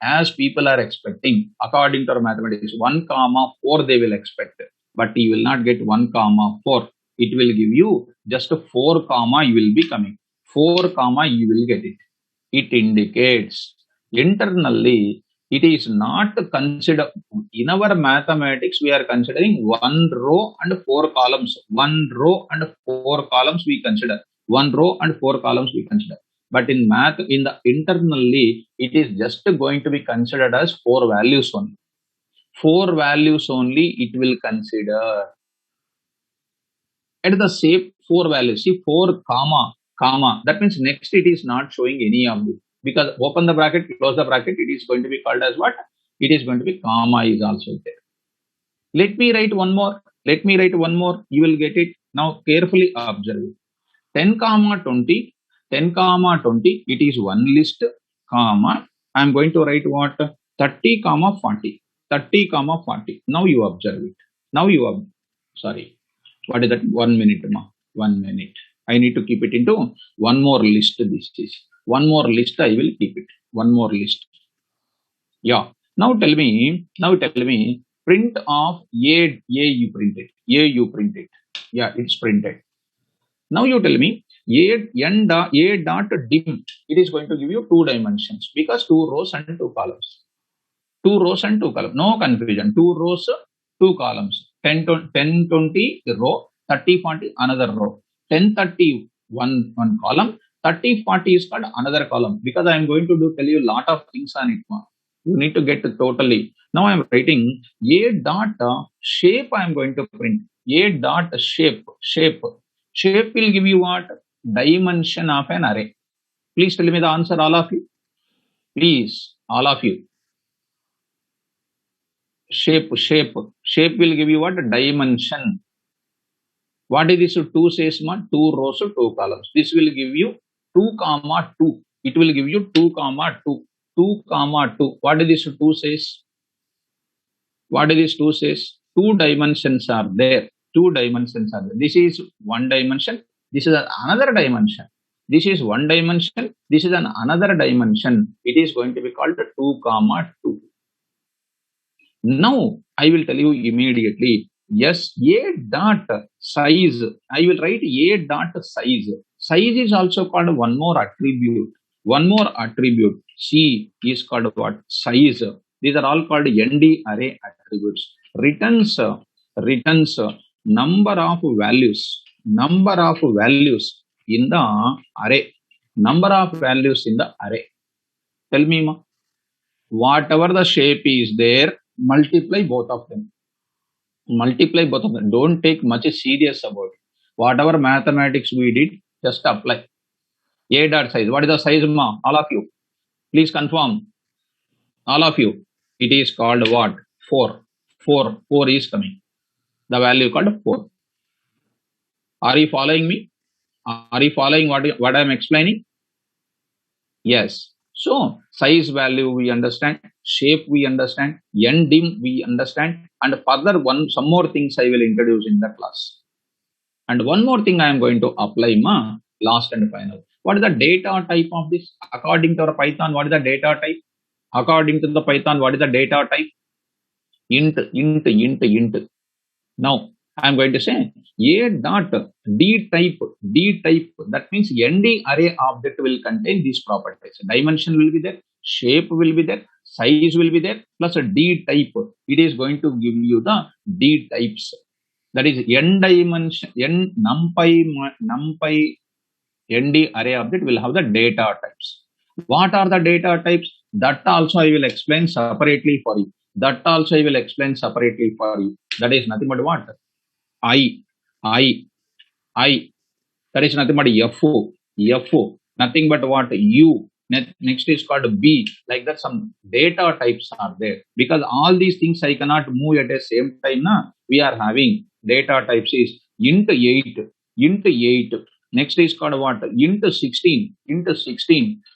as people are expecting, according to our mathematics, 1 comma 4 they will expect. But you will not get 1 comma 4. It will give you just 4 comma you will be coming. 4 comma you will get it. It indicates internally it is not considered. In our mathematics, we are considering 1 row and 4 columns. 1 row and 4 columns we consider. 1 row and 4 columns we consider. But in math, in the internally, it is just going to be considered as 4 values only. 4 values only it will consider. At the same 4 values, see 4 comma, that means next it is not showing any of this. Because open the bracket, close the bracket, it is going to be called as what? It is going to be comma is also there. Let me write one more. You will get it. Now carefully observe it. 10 comma 20, it is one list, comma. I am going to write what? 30 comma 40. Now you observe it. Sorry. What is that? 1 minute, ma. 1 minute. I need to keep it into one more list. This is one more list. I will keep it. One more list. Yeah. Now tell me. Print of A you printed. Yeah, it's printed. Now you tell me A dot dim. It is going to give you 2 dimensions because 2 rows and 2 columns. 2 rows and 2 columns. No confusion. 2 rows, 2 columns. 10 20 row, 30 40 another row. 10 30 one column. 30 40 is called another column because I am going to tell you a lot of things on it. You need to get totally. Now I am writing a dot shape. I am going to print a dot shape. Shape will give you what? Dimension of an array. Please tell me the answer, all of you. Please, all of you. Shape will give you what? Dimension. What is this? 2 says 2 rows, 2 columns. This will give you 2 comma 2. It will give you 2 comma 2. 2 comma 2. What is this 2 says? What is this 2 says? 2 dimensions are there. 2 dimensions are there. This is 1 dimension. This is another dimension. This is 1 dimension. This is another dimension. It is going to be called 2 comma 2. Now I will tell you immediately. Yes, a dot size. I will write a dot size. Size is also called one more attribute. One more attribute. C is called what? Size. These are all called ND array attributes. Returns number of values. Number of values in the array. Number of values in the array. Tell me, ma. Whatever the shape is there, multiply both of them. Multiply both of them. Don't take much serious about it. Whatever mathematics we did, just apply. A dot size. What is the size, ma? All of you. Please confirm. All of you. It is called what? 4. 4 is coming. The value called 4. Are you following me? Are you following what I am explaining? Yes. So, size value we understand, shape we understand, ndim we understand, and further some more things I will introduce in the class. And one more thing I am going to apply, last and final. What is the data type of this? According to our Python, what is the data type? According to the Python, what is the data type? Int. Now, I am going to say a dot d type. That means ND array object will contain these properties. Dimension will be there, shape will be there, size will be there, plus a d type. It is going to give you the d types. That is n dimension, n numpy ND array object will have the data types. What are the data types? That also I will explain separately for you. That also I will explain separately for you. That is nothing but what? I. That is nothing but FO. Nothing but what? U. Next is called B. Like that, some data types are there. Because all these things I cannot move at the same time. We are having data types is int 8. Next is called what? Int 16.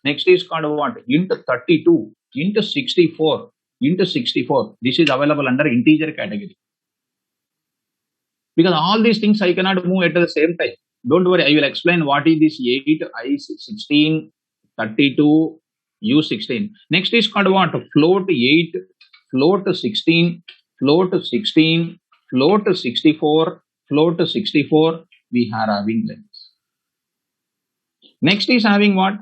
Next is called what? Int 32. Int 64. This is available under integer category. Because all these things I cannot move at the same time. Don't worry, I will explain what is this 8, I16, 32, U16. Next is called what? Float 8, float 16, float 16, float 64, float 64. We are having lengths. Next is having what?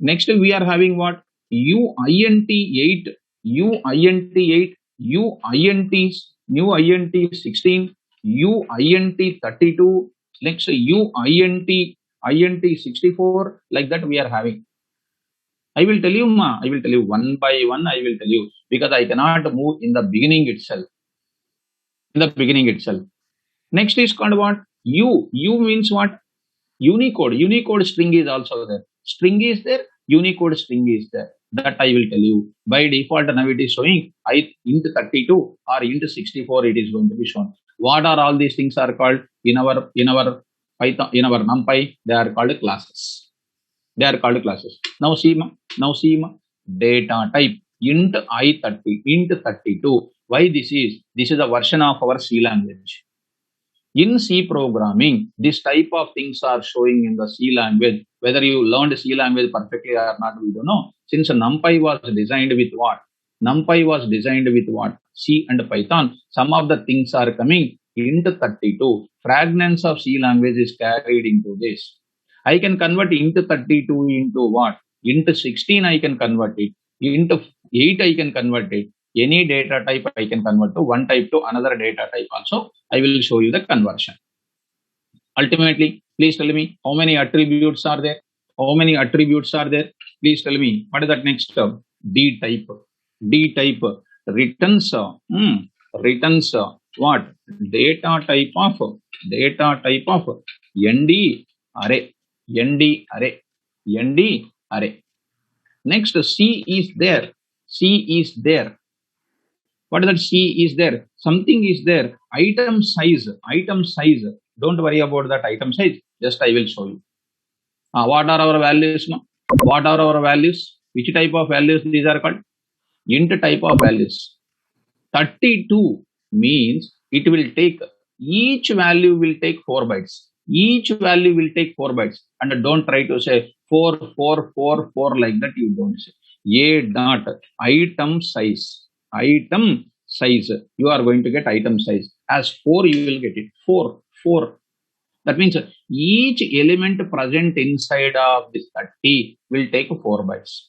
Next we are having what? uint 8, uint 16, uint 32, next uint 64, like that we are having. I will tell you, I will tell you one by one, I will tell you, because I cannot move in the beginning itself. Next is called what? U means what? Unicode string is also there. String is there, Unicode string is there. That I will tell you. By default, now it is showing int 32 or int 64, it is going to be shown. What are all these things are called in our Python, in our NumPy? They are called classes. Now see data type int I30, int 32. Why this is? This is a version of our C language. In C programming, this type of things are showing in the C language. Whether you learned C language perfectly or not, we don't know. Since NumPy was designed with what? C and Python. Some of the things are coming into 32. Fragments of C language is carried into this. I can convert into 32 into what? Into 16 I can convert it. Into 8 I can convert it. Any data type I can convert to one type to another data type also. I will show you the conversion. Ultimately, please tell me how many attributes are there? Please tell me what is that next term? D type. returns returns what? Data type of nd array, nd array, nd array. Next, c is there, c is there. What is that? C is there, something is there. Item size, item size. Don't worry about that item size, just I will show you. What are our values now? What are our values? Which type of values these are called? Int type of values. 32 means it will take, each value will take 4 bytes. Each value will take 4 bytes. And don't try to say 4, 4, 4, 4 like that. You don't say. A dot item size. Item size. You are going to get item size. As 4, you will get it. 4, 4. That means each element present inside of this 30 will take 4 bytes.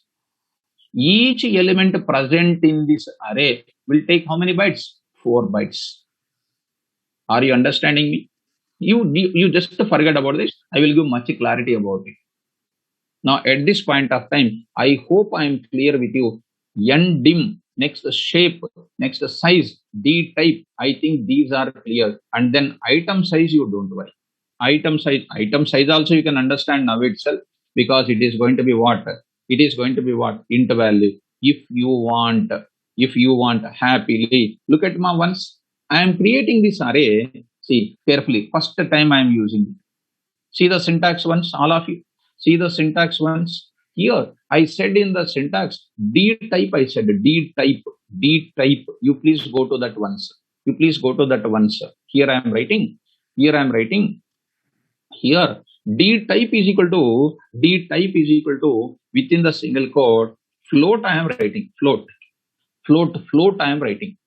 Each element present in this array will take how many bytes? 4 bytes. Are you understanding me? You just forget about this. I will give much clarity about it. Now at this point of time, I hope I am clear with you. ndim, next shape, next size, d type. I think these are clear. And then item size, you don't worry. Item size also you can understand now itself, because it is going to be what? It is going to be what? Int value. If you want happily, look at my once. I am creating this array. See carefully. First time I am using it. See the syntax once, all of you. See the syntax once. Here I said in the syntax d type. I said d type. You please go to that once. You please go to that once. Here I am writing. Here d type is equal to within the single quote float. I am writing float I am writing.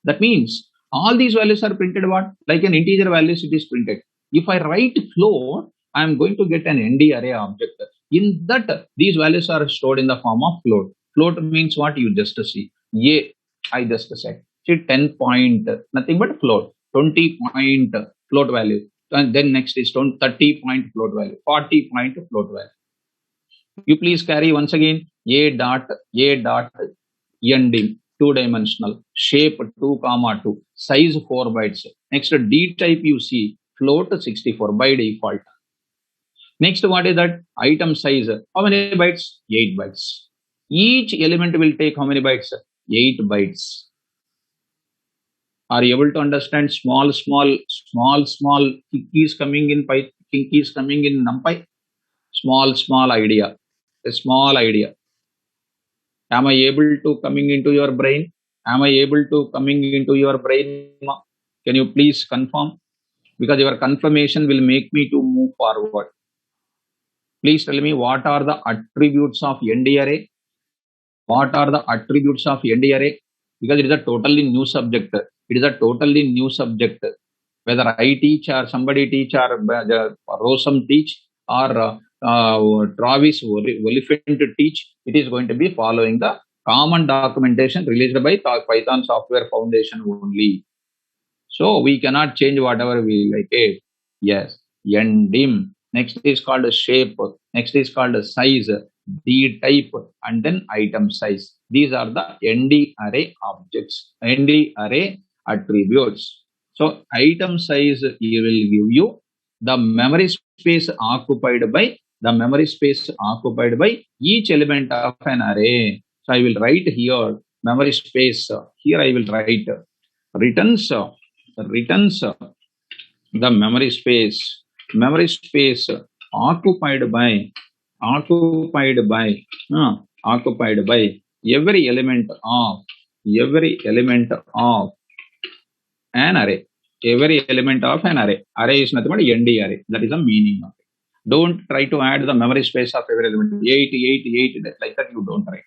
That means all these values are printed what? Like an integer values it is printed. If I write float, I am going to get an nd array object. In that these values are stored in the form of float. Float means what? You just see. I just said. See 10 point, nothing but float. 20 point float value. And then next is 30 point float value, 40 point float value. You please carry once again a dot ndim, 2-dimensional, shape 2, 2, size 4 bytes. Next d type you see float 64 by default. Next what is that? Item size. How many bytes? 8 bytes. Each element will take how many bytes? 8 bytes. Are you able to understand? Small keys coming in keys coming in NumPy? Small idea. A small idea. Am I able to coming into your brain? Can you please confirm? Because your confirmation will make me to move forward. Please tell me, what are the attributes of nd array? What are the attributes of nd array? Because it is a totally new subject. It is a totally new subject. Whether I teach or somebody teach or Rosam teach or Travis Oliphant teach, it is going to be following the common documentation released by Python Software Foundation only. So we cannot change whatever we like. Yes, ndim. Next is called shape. Next is called size, d type, and then item size. These are the nd array objects, nd array attributes. So item size will give you the memory space occupied by each element of an array. So I will write here memory space. Here I will write returns the memory space occupied by every element of an array. Array is nothing but nd array. That is the meaning of it. Don't try to add the memory space of every element. 8 like that you don't write.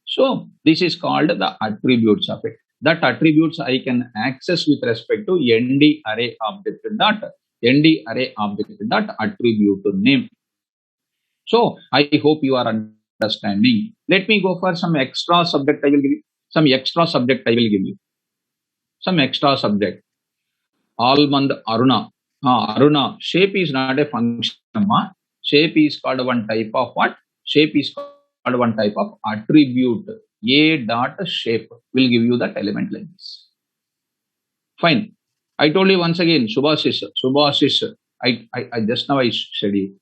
So this is called the attributes of it. That attributes I can access with respect to nd array object dot attribute name. So I hope you are understanding. Let me go for some extra subject. I will give you some extra subject. Almond Aruna. Aruna. Shape is not a function. Shape is called one type of what? Shape is called one type of attribute. A dot shape will give you that element like this. Fine. I told you once again, Subhasis. I just now I said you.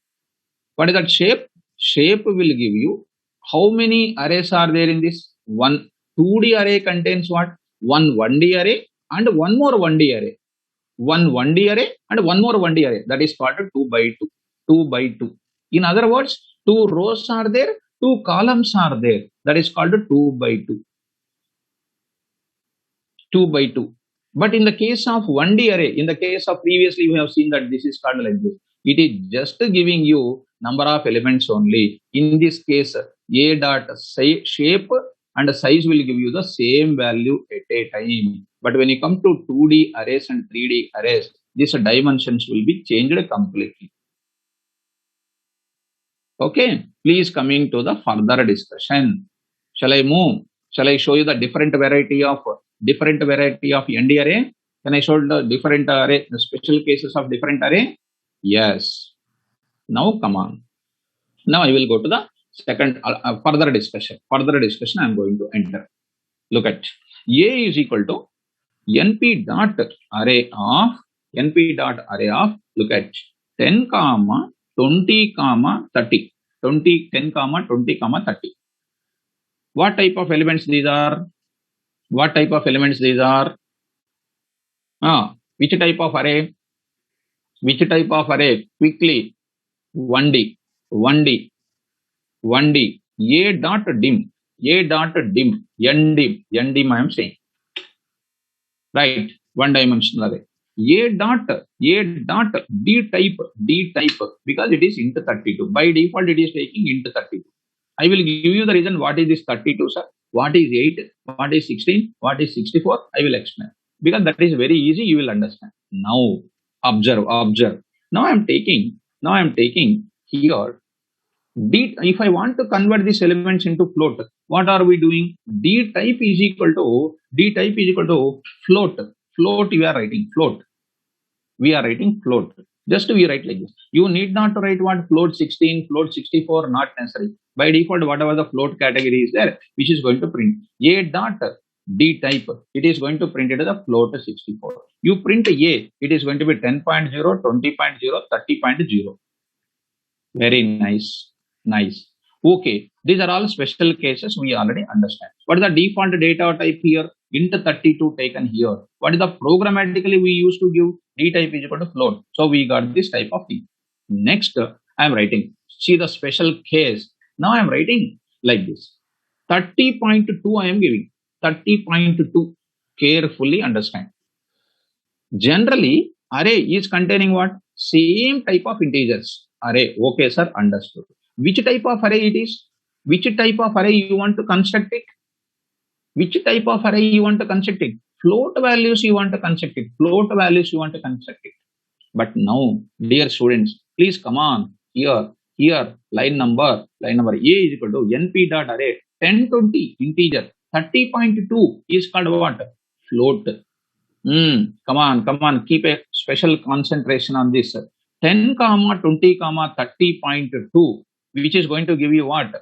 What is that shape? Shape will give you how many arrays are there in this? One 2D array contains what? One 1D array and one more 1D array. One 1D array and one more 1D array. That is called 2 by 2. 2 by 2. In other words, two rows are there, two columns are there. That is called 2 by 2. 2 by 2. But in the case of 1D array, in the case of previously we have seen that this is called like this. It is just giving you number of elements only. In this case, A dot shape and size will give you the same value at a time. But when you come to 2D arrays and 3D arrays, these dimensions will be changed completely. Okay, please coming to the further discussion. Shall I move? Shall I show you the different variety of ND array? Can I show the different array, the special cases of different array? Yes. Now come on. Now I will go to the second further discussion. Further discussion I am going to enter. Look at A is equal to np dot array of look at 10 comma 20 comma 30. 10 comma 20 comma 30. What type of elements these are? What type of elements these are? Which type of array? Which type of array? Quickly. 1D. 1D. 1D. A dot dim. A dot dim. Ndim. Ndim I am saying. Right. One dimensional array. A dot D type because it is int 32. By default it is taking int 32. I will give you the reason what is this 32, sir. What is 8? What is 16? What is 64? I will explain. Because that is very easy, you will understand. Now, observe. Now I am taking here D. If I want to convert these elements into float, what are we doing? D type is equal to float. Float we are writing float. We are writing float. Just we write like this. You need not to write what float 16, float 64, not necessary. By default, whatever the float category is there, which is going to print A dot D type, it is going to print it as a float 64. You print A, it is going to be 10.0, 20.0, 30.0. Very nice. Okay, these are all special cases we already understand. What is the default data type here? Int 32 taken here. What is the programmatically we used to give? D type is equal to float. So we got this type of thing. Next, I am writing. See the special case. Now I am writing like this. 30.2 I am giving. 30.2. Carefully understand. Generally, array is containing what? Same type of integers. Array. Okay, sir. Understood. Which type of array it is? Which type of array you want to construct it? Which type of array you want to construct it? Float values you want to construct it. But now, dear students, please come on. Here, line number A is equal to np dot array 1020 integer 30.2 is called what? Float. Come on. Keep a special concentration on this. 10 comma 20 comma 30.2, which is going to give you what?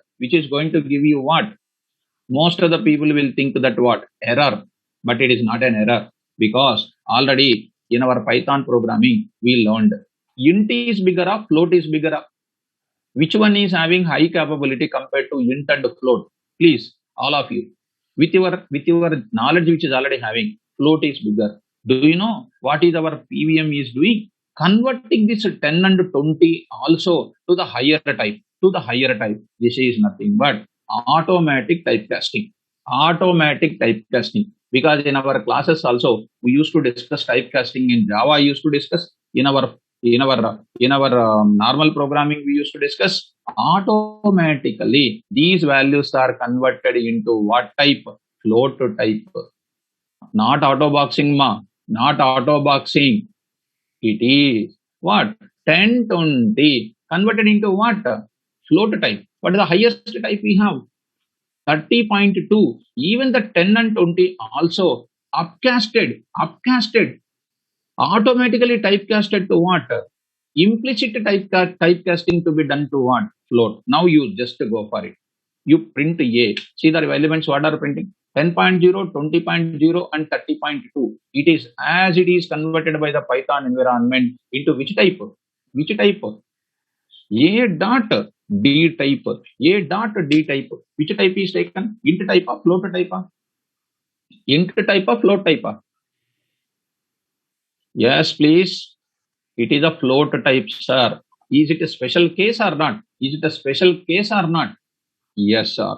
Most of the people will think that what? Error. But it is not an error, because already in our Python programming, we learned int is bigger up, float is bigger up. Which one is having high capability compared to int and float? Please, all of you, with your knowledge which is already having, float is bigger. Do you know what is our PVM is doing? Converting this 10 and 20 also to the higher type. This is nothing but automatic typecasting. Because in our classes also we used to discuss typecasting in Java. I used to discuss in our normal programming. We used to discuss automatically these values are converted into what type? Float type. Not auto boxing, not auto boxing. It is what? 10, 20 converted into what? Float type. What is the highest type we have? 30.2. Even the 10 and 20 also upcasted, automatically typecasted to what? Implicit typecasting to be done to what? Float. Now you just go for it. you print A. See the elements what are printing? 10.0, 20.0 and 30.2. It is as it is converted by the Python environment into which type? Which type? A dot D type. A dot D type. Which type is taken? Int type or float type? Int type or float type? Yes, please. It is a float type, sir. Is it a special case or not? Is it a special case or not? Yes, sir.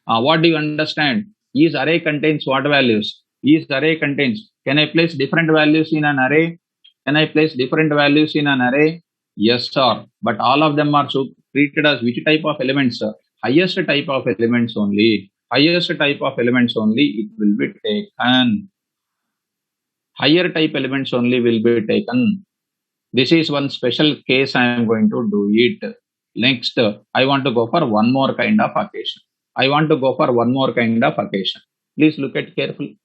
What do you understand? Is array contains what values? Is array contains. Can I place different values in an array? Can I place different values in an array? Yes, sir. But all of them are so treated as which type of elements, sir? Highest type of elements only. Highest type of elements only it will be taken. Higher type elements only will be taken. This is one special case I am going to do it. Next, I want to go for one more kind of occasion. I want to go for one more kind of occasion. Please look at carefully.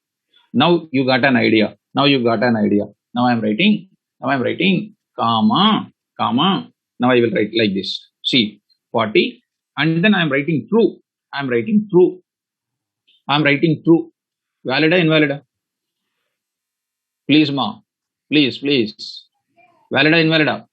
Now you got an idea. Now you got an idea. Now I am writing. Now I am writing comma, comma. Now I will write like this. See, 40. And then I am writing true. I am writing true. I am writing true. Valid or invalid? Please, ma. Please, please. Valid or invalid?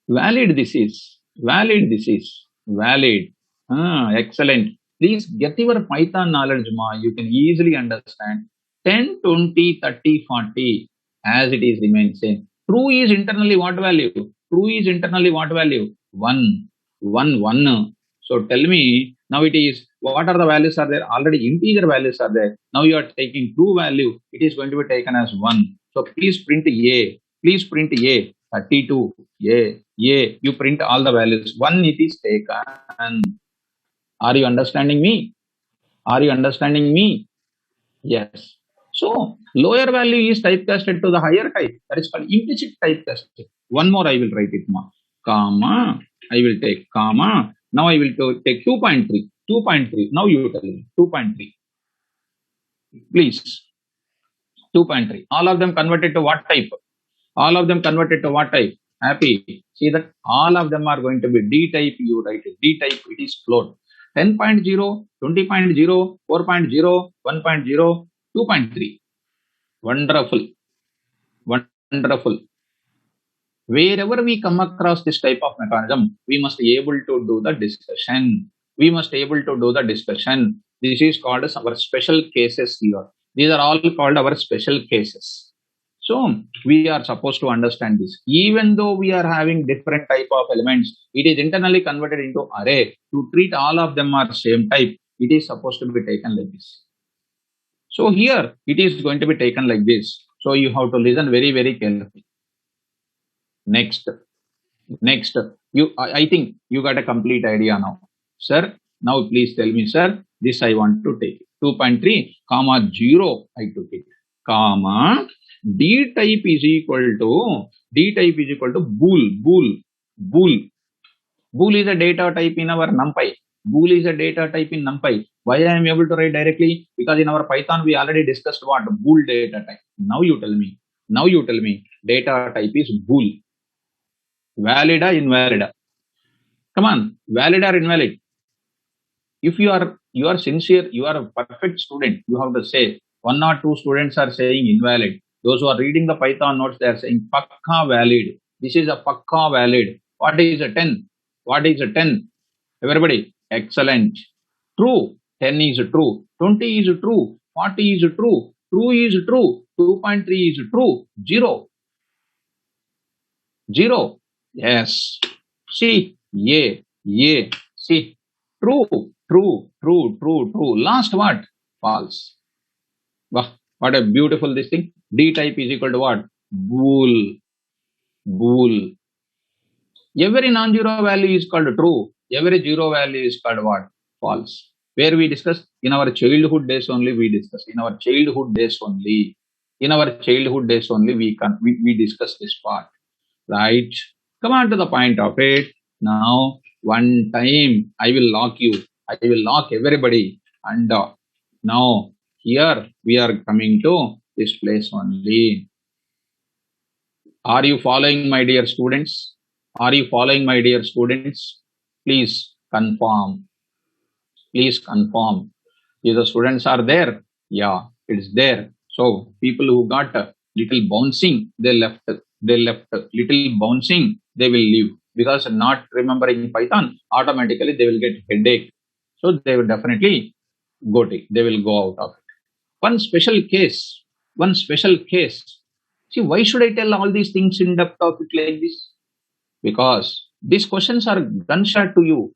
Valid this is. Valid this is. Valid. Excellent. Please get your Python knowledge, ma. You can easily understand. 10, 20, 30, 40 as it is remains same. True is internally what value? True is internally what value? 1. 1, 1. So tell me, now it is, what are the values are there? Already integer values are there. Now you are taking true value. It is going to be taken as 1. So please print A. Please print A. 32. A. You print all the values. 1 it is taken. Are you understanding me? Are you understanding me? Yes. So lower value is typecasted to the higher type. That is called implicit typecasting. One more I will write it, ma. Comma. I will take comma. Now I will take 2.3. 2.3. Now you tell me. 2.3. Please. 2.3. All of them converted to what type? All of them converted to what type? Happy. See that all of them are going to be D type. You write it. D type. It is float. 10.0, 20.0, 4.0, 1.0, 2.3. Wonderful. Wonderful. Wherever we come across this type of mechanism, we must be able to do the discussion. We must be able to do the discussion. This is called as our special cases here. These are all called our special cases. So we are supposed to understand this. Even though we are having different type of elements, it is internally converted into array. To treat all of them are same type, it is supposed to be taken like this. So here it is going to be taken like this. So you have to listen very, very carefully. Next, I think you got a complete idea now. Sir, now please tell me, sir, this I want to take. 2.3, comma 0, I took it. Comma, D type is equal to bool. Bool is a data type in our NumPy. Bool is a data type in NumPy. Why I am able to write directly? Because in our Python we already discussed what? Bool data type. Now you tell me. Data type is bool. Valid or invalid? Come on, valid or invalid? If you are sincere, you are a perfect student, you have to say. 1 or 2 students are saying invalid. Those who are reading the Python notes, they are saying pakka valid. This is a pakka valid. What is a 10? What is a 10? Everybody, excellent. True, 10 is true. 20 is true. 40 is true. True is true. 2.3 is true. 0. Yes. See, yeah. See, true. Last what? False. Wow, what a beautiful this thing. D type is equal to what? Bool. Every non-zero value is called true. Every zero value is called what? False. Where we discuss in our childhood days only we discuss. In our childhood days only we discuss this part. Right? Come on to the point of it. Now, one time I will lock you. I will lock everybody. And now here we are coming to this place only. Are you following, my dear students? Please confirm. Please confirm. If the students are there, yeah, it's there. So people who got a little bouncing, they left. They left. Little bouncing, they will leave because not remembering Python, automatically they will get headache. So they will definitely they will go out of it. One special case. One special case. See, why should I tell all these things in depth of it like this? Because these questions are gunshot to you.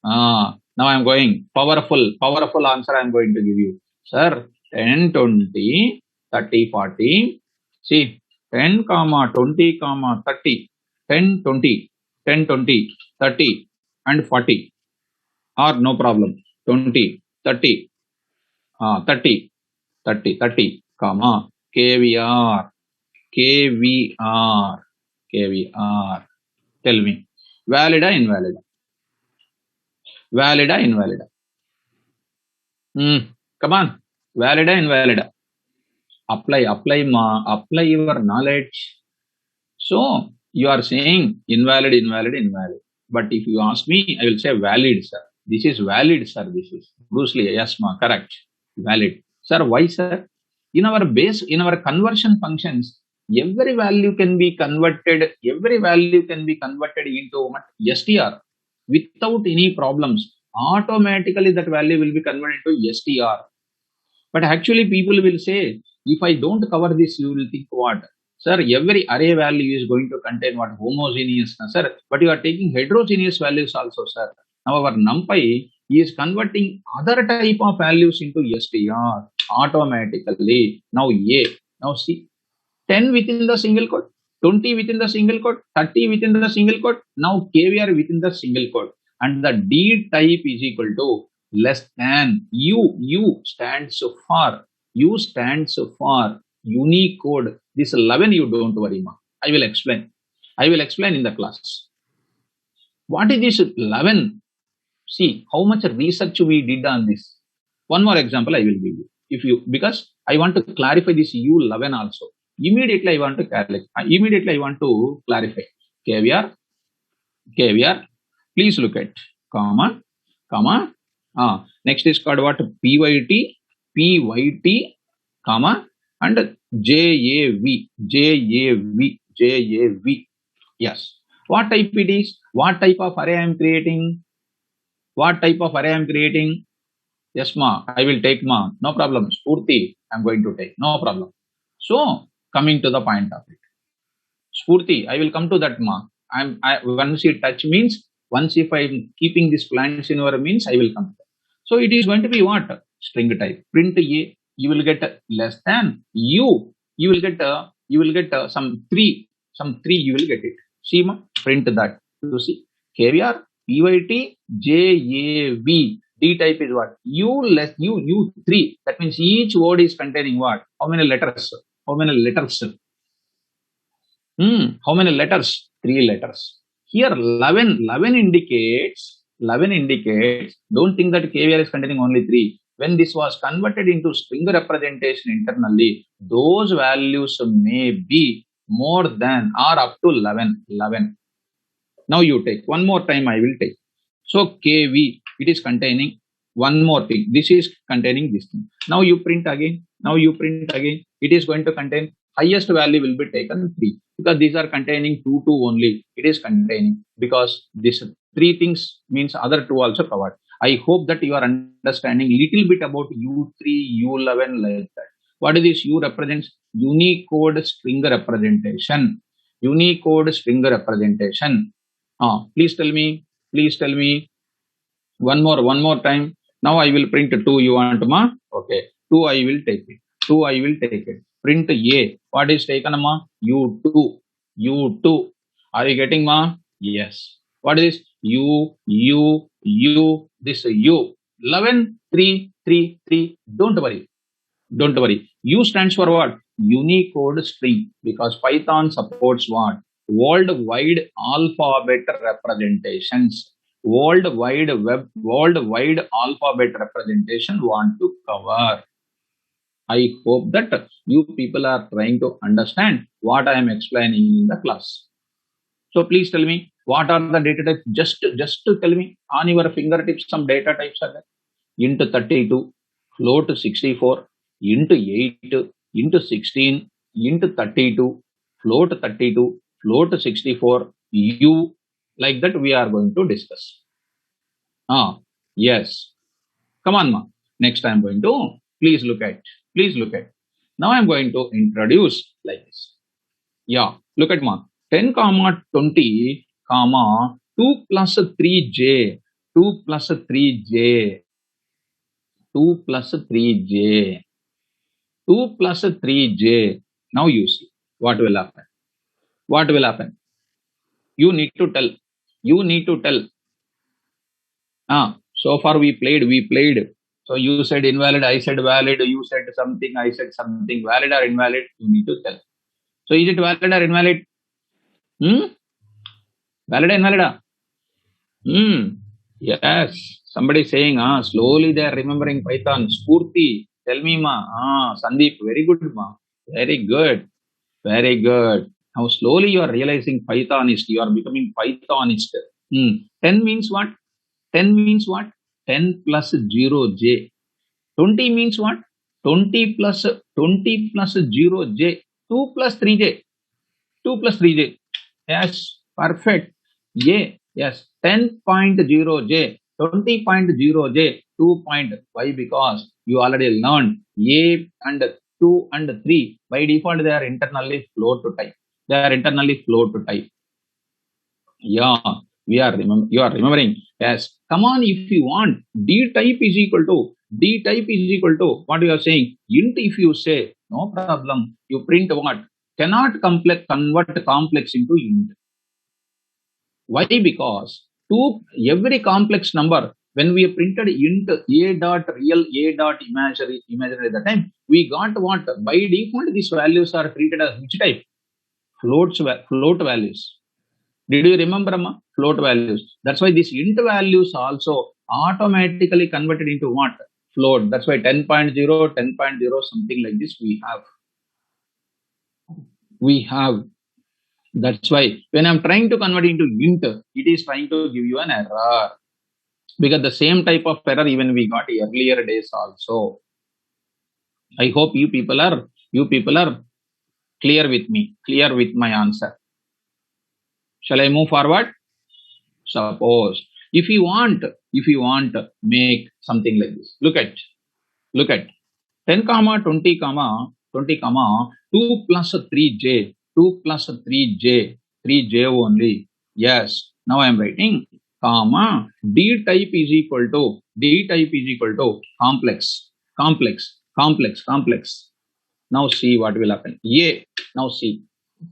Now I'm going powerful answer I'm going to give you. Sir, 10, 20, 30, 40. See, 10, 20, 30, 10, 20, 10, 20, 30 and 40 or no problem. 20, 30, 30, 30, 30, comma, KVR, KVR, KVR. Tell me, valid or invalid? Valid or invalid? Come on, valid or invalid? Apply your knowledge. So you are saying invalid. But if you ask me, I will say valid, sir. This is valid, sir. This is Bruce Lee. Yes, ma, correct. Valid. Sir, why, sir? In our conversion functions, every value can be converted into STR without any problems. Automatically that value will be converted to STR. But actually people will say, if I don't cover this, you will think what? Sir, every array value is going to contain what? Homogeneous, sir. But you are taking heterogeneous values also, sir. Now our NumPy is converting other type of values into STR automatically. Now now see, 10 within the single quote, 20 within the single quote, 30 within the single quote, now KVR within the single quote. And the D type is equal to less than U stands for Unicode. This 11 you don't worry, ma. I will explain in the class. What is this 11? See how much research we did on this. One more example I will give you. Because I want to clarify this U11 also. Immediately I want to clarify. KVR. Please look at comma. Next is called what? PYT, comma, and JAV. Yes. What type it is? What type of array I am creating? Yes, ma. I will take, ma. No problem. Spurti, I am going to take. No problem. So, coming to the point of it. Spurti, I will come to that, ma. Once you touch means, once if I am keeping this plants in your means, I will come. So it is going to be what? String type. Print A, you will get less than U. You will get some 3 you will get it. See, ma, print that. You see, KVR, PYT, JAV. D type is what? U 3. That means each word is containing what? How many letters? How many letters? 3 letters. Here 11 indicates, don't think that KVR is containing only 3. When this was converted into string representation internally, those values may be more than or up to 11. Now you take. One more time I will take. So KV, it is containing one more thing. This is containing this thing. Now you print again. It is going to contain highest value will be taken 3. Because these are containing 2 only. It is containing because this 3 things means other 2 also covered. I hope that you are understanding little bit about U3, U11 like that. What is this? U represents Unicode string representation. Please tell me. One more time. Now I will print 2. You want, ma? Okay. 2 I will take it. Print A. What is taken, ma? U2. Are you getting, ma? Yes. What is this? U. This U. 11, 3. Don't worry. U stands for what? Unicode string. Because Python supports what? Worldwide alphabet representations. Worldwide alphabet representation want to cover. I hope that you people are trying to understand what I am explaining in the class. So please tell me, What are the data types? Just to tell me on your fingertips some data types are there. Int 32, float 64, int 8, int 16, int 32, float 32, float 64, u, like that we are going to discuss. Yes. Come on, ma. Next I am going to, please look at. Now I am going to introduce like this. Yeah, look at ma. 10 comma 20 comma 2 plus 3j, 2 plus 3j, 2 plus 3j, 2 plus 3j. Now you see what will happen. What will happen? You need to tell. You need to tell. So far we played. So you said invalid, I said valid, you said something, I said something. Valid or invalid, you need to tell. So is it valid or invalid? Valid or invalid? Yes. Somebody saying, slowly they are remembering Python. Spurti, tell me ma. Sandeep, very good ma. Very good. Very good. Now slowly you are realizing Pythonist. You are becoming Pythonist. 10 means what? 10 means what? 10 plus 0j. 20 means what? 20 plus 0j. 2 plus 3j. 2 plus 3j. Yes, perfect. J. Yes, 10.0j. 20.0j. 2 point. Why? Because you already learned A and 2 and 3. By default, they are internally float type. Yeah, you are remembering. Yes, come on, if you want, D type is equal to what you are saying. Int, if you say, no problem, you print what? Cannot convert complex into int. Why? Because every complex number, when we printed int a dot real, a dot imaginary at the time, we got what? By default, these values are treated as which type? Float values. Did you remember float values? That's why these int values also automatically converted into what? Float. That's why 10.0, 10.0, something like this we have. That's why when I'm trying to convert into int, it is trying to give you an error. Because the same type of error even we got earlier days also. I hope you people are clear with me, clear with my answer. Shall I move forward? Suppose if you want make something like this. Look at 10 comma 20 comma 2 plus 3j, 2 plus 3j only. Yes, now I am writing comma D type is equal to complex. Now see what will happen. Now see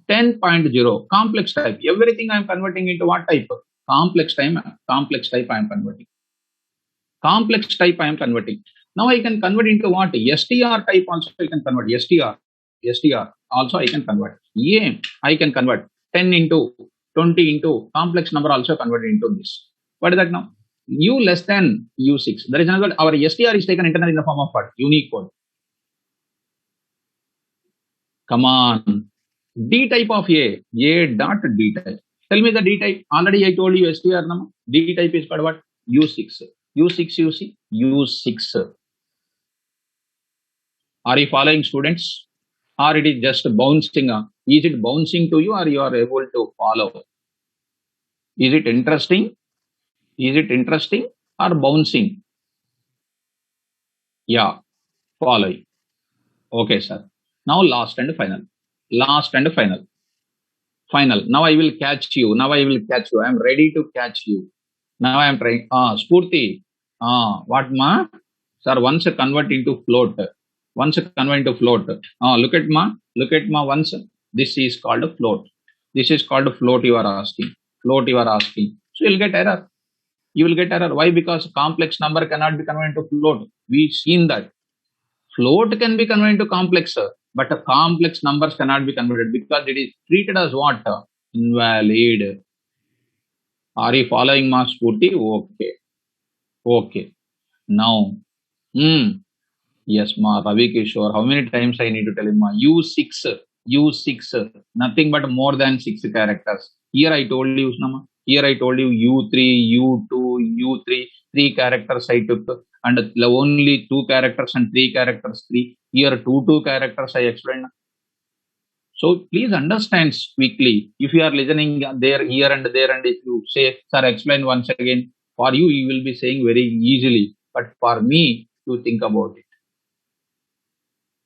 10.0 complex type. Everything I am converting into what type? Complex type I am converting. Complex type I am converting. Now I can convert into what? STR type also I can convert. STR also I can convert. I can convert 10 into 20 into complex number also converted into this. What is that now? U less than U6. There is another. Our STR is taken internally in the form of what? Unique code. Come on. D type of A dot D type. Tell me the D type. Already I told you STR number. D type is called what? U6. U6 you see? U6. Are you following, students? Or it is just bouncing? Is it bouncing to you or you are able to follow? Is it interesting? Or bouncing? Yeah, following. Okay, sir. Now last and final. Now I will catch you. I am ready to catch you. Now I am trying. Spurti. What ma? Sir, once convert into float. Look at ma. Once. This is called a float. You are asking. So you will get error. Why? Because complex number cannot be converted into float. We've seen that. Float can be converted into complex, but complex numbers cannot be converted because it is treated as what? Invalid. Are you following ma Spurti? Okay. Now, yes ma, Ravi Kishore. How many times I need to tell him ma? U6, nothing but more than 6 characters. Here I told you, Nama. Here I told you U3, U2, U3, 3 characters I took, and only 2 characters and 3 characters 3. Here 2 characters I explained. So please understand quickly. If you are listening there, here and there, and if you say, sir, explain once again, for you, you will be saying very easily. But for me, you think about it.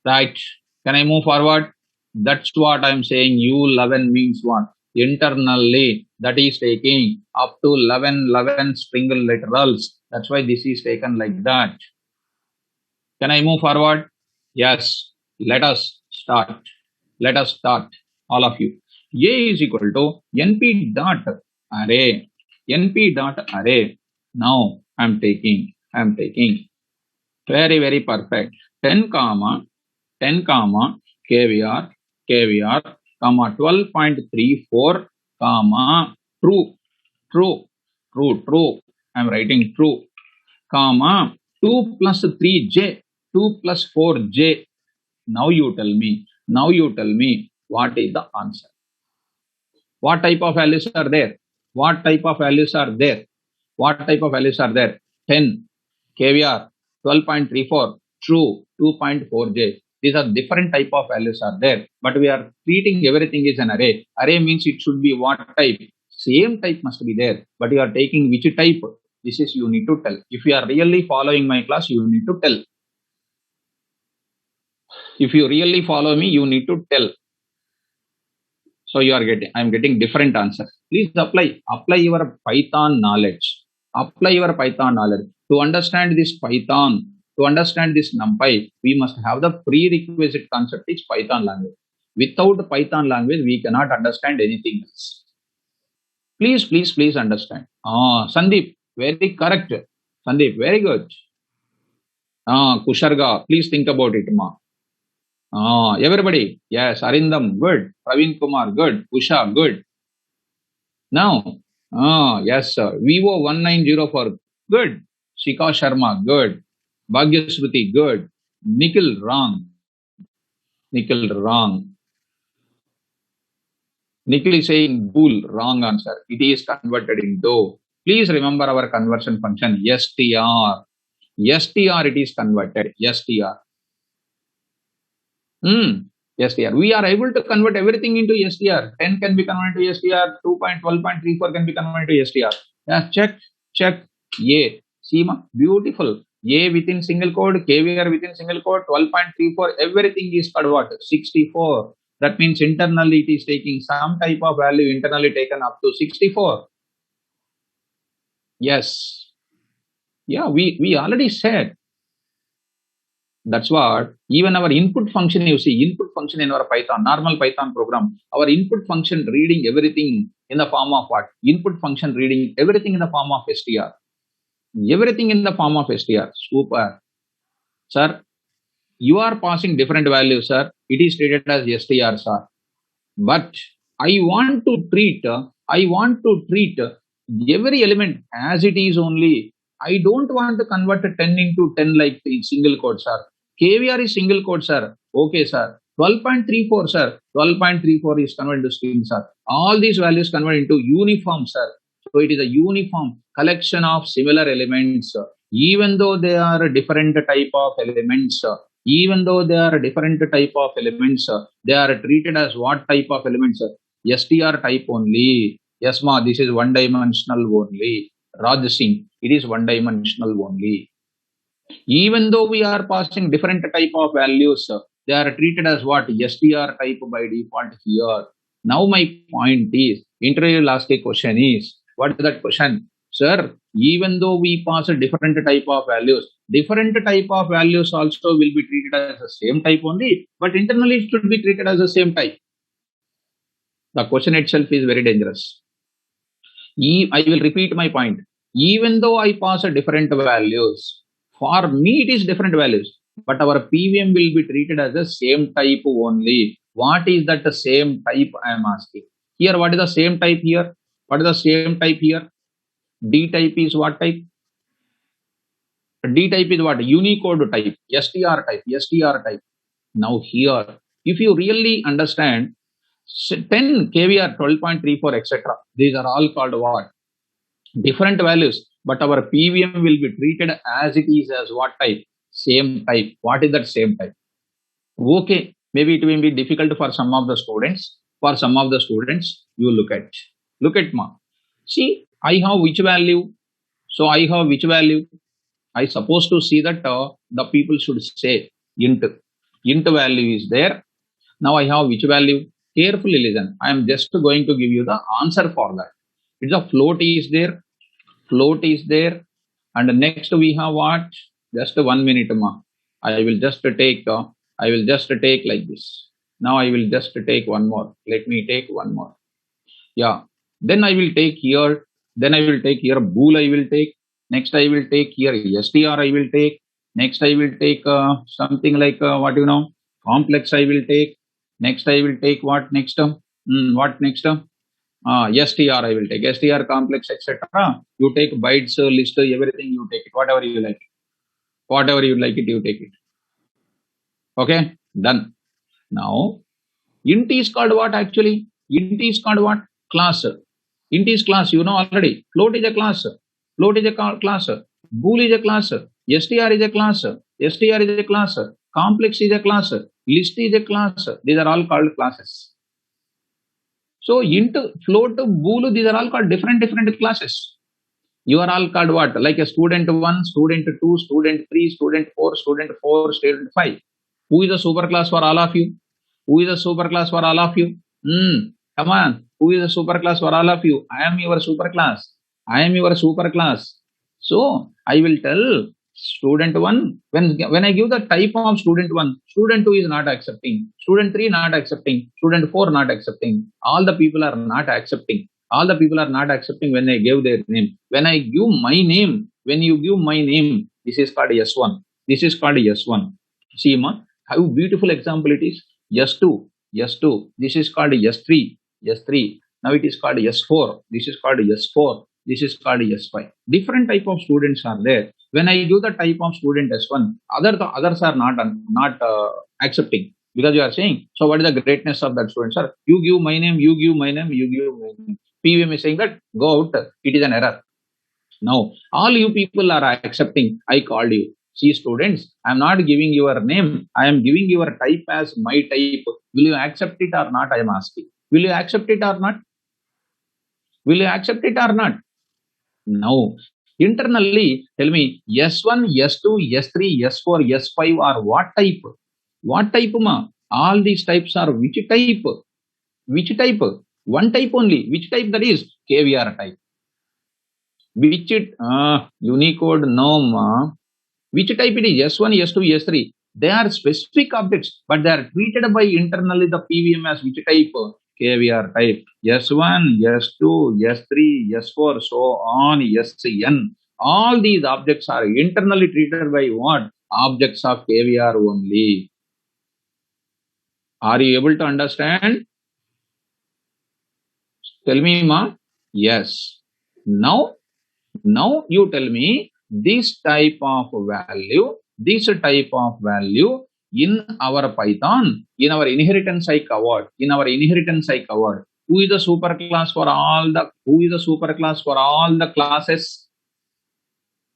Right? Can I move forward? That's what I'm saying. U11 means what? Internally, that is taking up to 11 single literals. That's why this is taken like that. Can I move forward? Yes. Let us start. Let us start, all of you. A is equal to np dot array. np dot array. Now I'm taking very, very perfect. 10 comma 10 comma KVR comma 12.34 comma true. I'm writing true comma 2 plus 3j 2 plus 4j. Now you tell me what is the answer. What type of values are there? 10 KVR 12.34 true 2.4j. These are different type of values are there, but we are treating everything is an array. Array means it should be what type? Same type must be there, but you are taking which type? This is you need to tell. If you are really following my class, you need to tell. If you really follow me, you need to tell. So you are I'm getting different answers. Please apply your Python knowledge. To understand this Python, to understand this NumPy, we must have the prerequisite concept is Python language. Without the Python language, we cannot understand anything else. Please understand. Sandeep, very correct. Sandeep, very good. Kusharga, please think about it, ma. Everybody, yes, Arindam, good. Praveen Kumar, good. Usha, good. Now, yes, sir. Vivo1904, good. Shika Sharma, good. Bhagyasruti, good. Nikhil, wrong. Nikhil is saying bull, wrong answer. It is converted into. Please remember our conversion function, str. str, it is converted, str. STR. We are able to convert everything into STR. 10 can be converted to STR. 2.12.34 can be converted to STR. Yeah, check. A. See, beautiful. A within single code, KVR within single code, 12.34. Everything is converted. 64. That means internally it is taking some type of value internally taken up to 64. Yes. Yeah, we already said. That's what even our input function, you see, input function in our Python, normal Python program, our input function reading everything in the form of what? Input function reading everything in the form of str. Everything in the form of str. Super. Sir, you are passing different values, sir. It is treated as str, sir. But I want to treat every element as it is only. I don't want to convert 10 into 10 like single quote, sir. KVR is single quote, sir. Okay, sir. 12.34, sir. 12.34 is converted to string, sir. All these values convert into uniform, sir. So it is a uniform collection of similar elements. Even though they are a different type of elements, they are treated as what type of elements? STR type only. Yes, ma, this is one dimensional only. Raj Singh, it is one dimensional only. Even though we are passing different type of values, they are treated as what? STR type by default here. Now my point is, interview last question is, what is that question? Sir, even though we pass a different type of values also will be treated as the same type only, but internally it should be treated as the same type. The question itself is very dangerous. I will repeat my point. Even though I pass a different values, for me it is different values, but our PVM will be treated as the same type only. What is that the same type I am asking? Here, what is the same type here? D type is what type? D type is what? Unicode type, STR type. Now here, if you really understand, 10 kVR, 12.34, etc. These are all called what? Different values, but our PVM will be treated as it is as what type? Same type. What is that same type? Okay, maybe it will be difficult for some of the students. For some of the students, you look at ma. See, I have which value? So I have which value? I supposed to see that the people should say int. Int value is there. Now I have which value? Carefully listen. I am just going to give you the answer for that. It's a float is there. Float is there. And next we have what? Just 1 minute, ma. I will just take like this. Now I will just take one more. Let me take one more. Yeah. Then I will take here. Then I will take here bool. I will take. Next I will take here str. I will take. Next I will take something like complex. I will take. Next I will take what next? What next? str I will take. Str complex etc. You take bytes list everything. You take it. Whatever you like. Whatever you like it. You take it. Okay. Done. Now int is called what actually? Int is called what? Class. Int is class, you know already. Float is a class. Float is a class. Bool is a class. str is a class. str is a class. Complex is a class. List is a class. These are all called classes. So int, float, bool, these are all called different classes. You are all called what? Like a student 1, student 2, student 3, student 4, student 4, student 5. Who is a superclass for all of you? Who is a superclass for all of you? Come on. Who is a superclass for all of you? I am your superclass. I am your superclass. So I will tell student 1, when I give the type of student 1, student 2 is not accepting, student 3 not accepting, student 4 not accepting. All the people are not accepting. All the people are not accepting when I give their name. When I give my name, when you give my name, this is called S1. This is called S1. See, ma, how beautiful example it is. S2, S2. This is called S3, S3. Now it is called S4. This is called S4. This is called S5. Different type of students are there. When I give the type of student S1, others are not accepting, because you are saying, so what is the greatness of that student? Sir, you give my name, you give my name, you give my name. PVM is saying that go out. It is an error. Now all you people are accepting. I called you. See students, I am not giving your name. I am giving your type as my type. Will you accept it or not? I am asking. Will you accept it or not? Will you accept it or not? No. Internally, tell me S1, S2, S3, S4, S5 are what type? What type, ma? All these types are which type? Which type? One type only. Which type that is? KVR type. Which Unicode? No, ma. Which type it is? S1, S2, S3. They are specific objects, but they are treated by internally the PVM as which type? KVR type. S1, S2, S3, S4, so on, Sn. All these objects are internally treated by what? Objects of KVR only. Are you able to understand? Tell me, ma. Yes. Now you tell me this type of value in our Python, in our inheritance I covered. Who is the superclass for all the classes?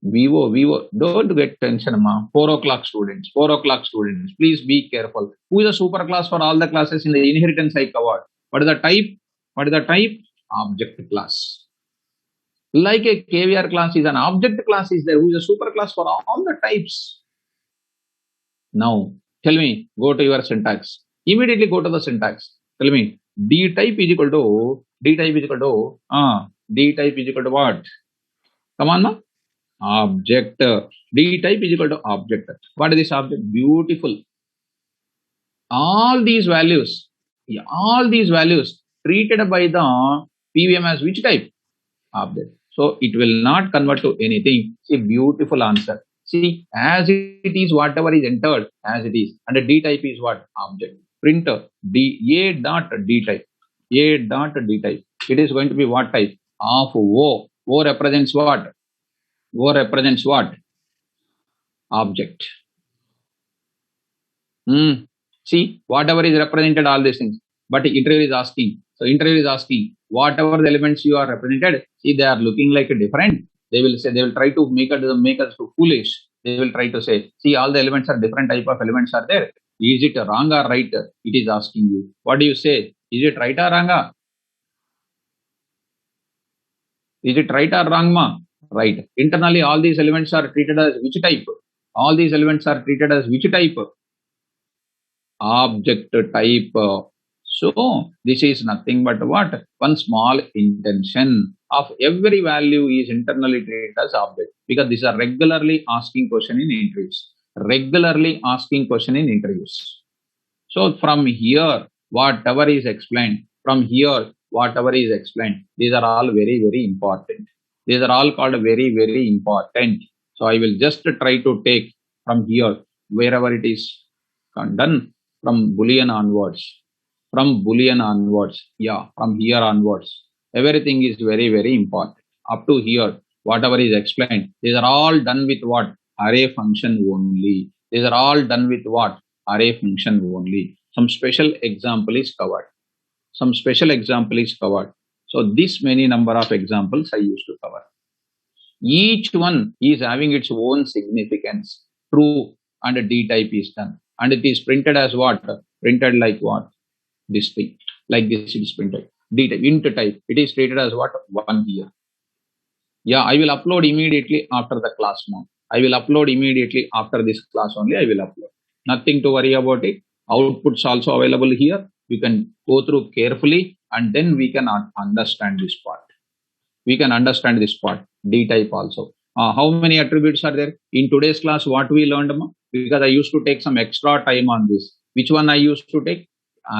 Vivo. Don't get tension, ma. 4 o'clock students. Please be careful. Who is the superclass for all the classes in the inheritance I covered? What is the type? Object class. Like a KVR class is an object class is there, who is a superclass for all the types. Now, tell me, go to your syntax. Immediately go to the syntax. Tell me, D type is equal to what? Come on, ma. Object. D type is equal to object. What is this object? Beautiful. All these values treated by the PVM as which type? Object. So it will not convert to anything. See, beautiful answer. See, as it is, whatever is entered as it is. And the D type is what? Object. Print A dot D type. It is going to be what type? Of O. O represents what? Object. See, whatever is represented, all these things. But interviewer is asking. So interviewer is asking, whatever the elements you are represented, see they are looking like different. They will say, they will try to make us foolish. They will try to say, see, all the elements are different type of elements are there. Is it wrong or right? It is asking you. What do you say? Is it right or wrong? Is it right or wrong, ma? Right. Internally, all these elements are treated as which type? All these elements are treated as which type? Object type. So this is nothing but what? One small intention of every value is internally treated as object, because these are regularly asking question in interviews. Regularly asking question in interviews. So from here, whatever is explained, these are all very, very important. These are all called very, very important. So I will just try to take from here, wherever it is done, from Boolean onwards. From here onwards. Everything is very, very important. Up to here, whatever is explained, these are all done with what? Array function only. These are all done with what? Array function only. Some special example is covered. So this many number of examples I used to cover. Each one is having its own significance. True and D type is done. And it is printed as what? Printed like what? This thing. Like this it is printed. D type, int type. It is treated as what? 1 here. Yeah, I will upload immediately after the class now. I will upload immediately after this class only. I will upload. Nothing to worry about it. Outputs also available here. You can go through carefully and then we can understand this part. D type also. How many attributes are there? In today's class, what we learned, because I used to take some extra time on this. Which one I used to take?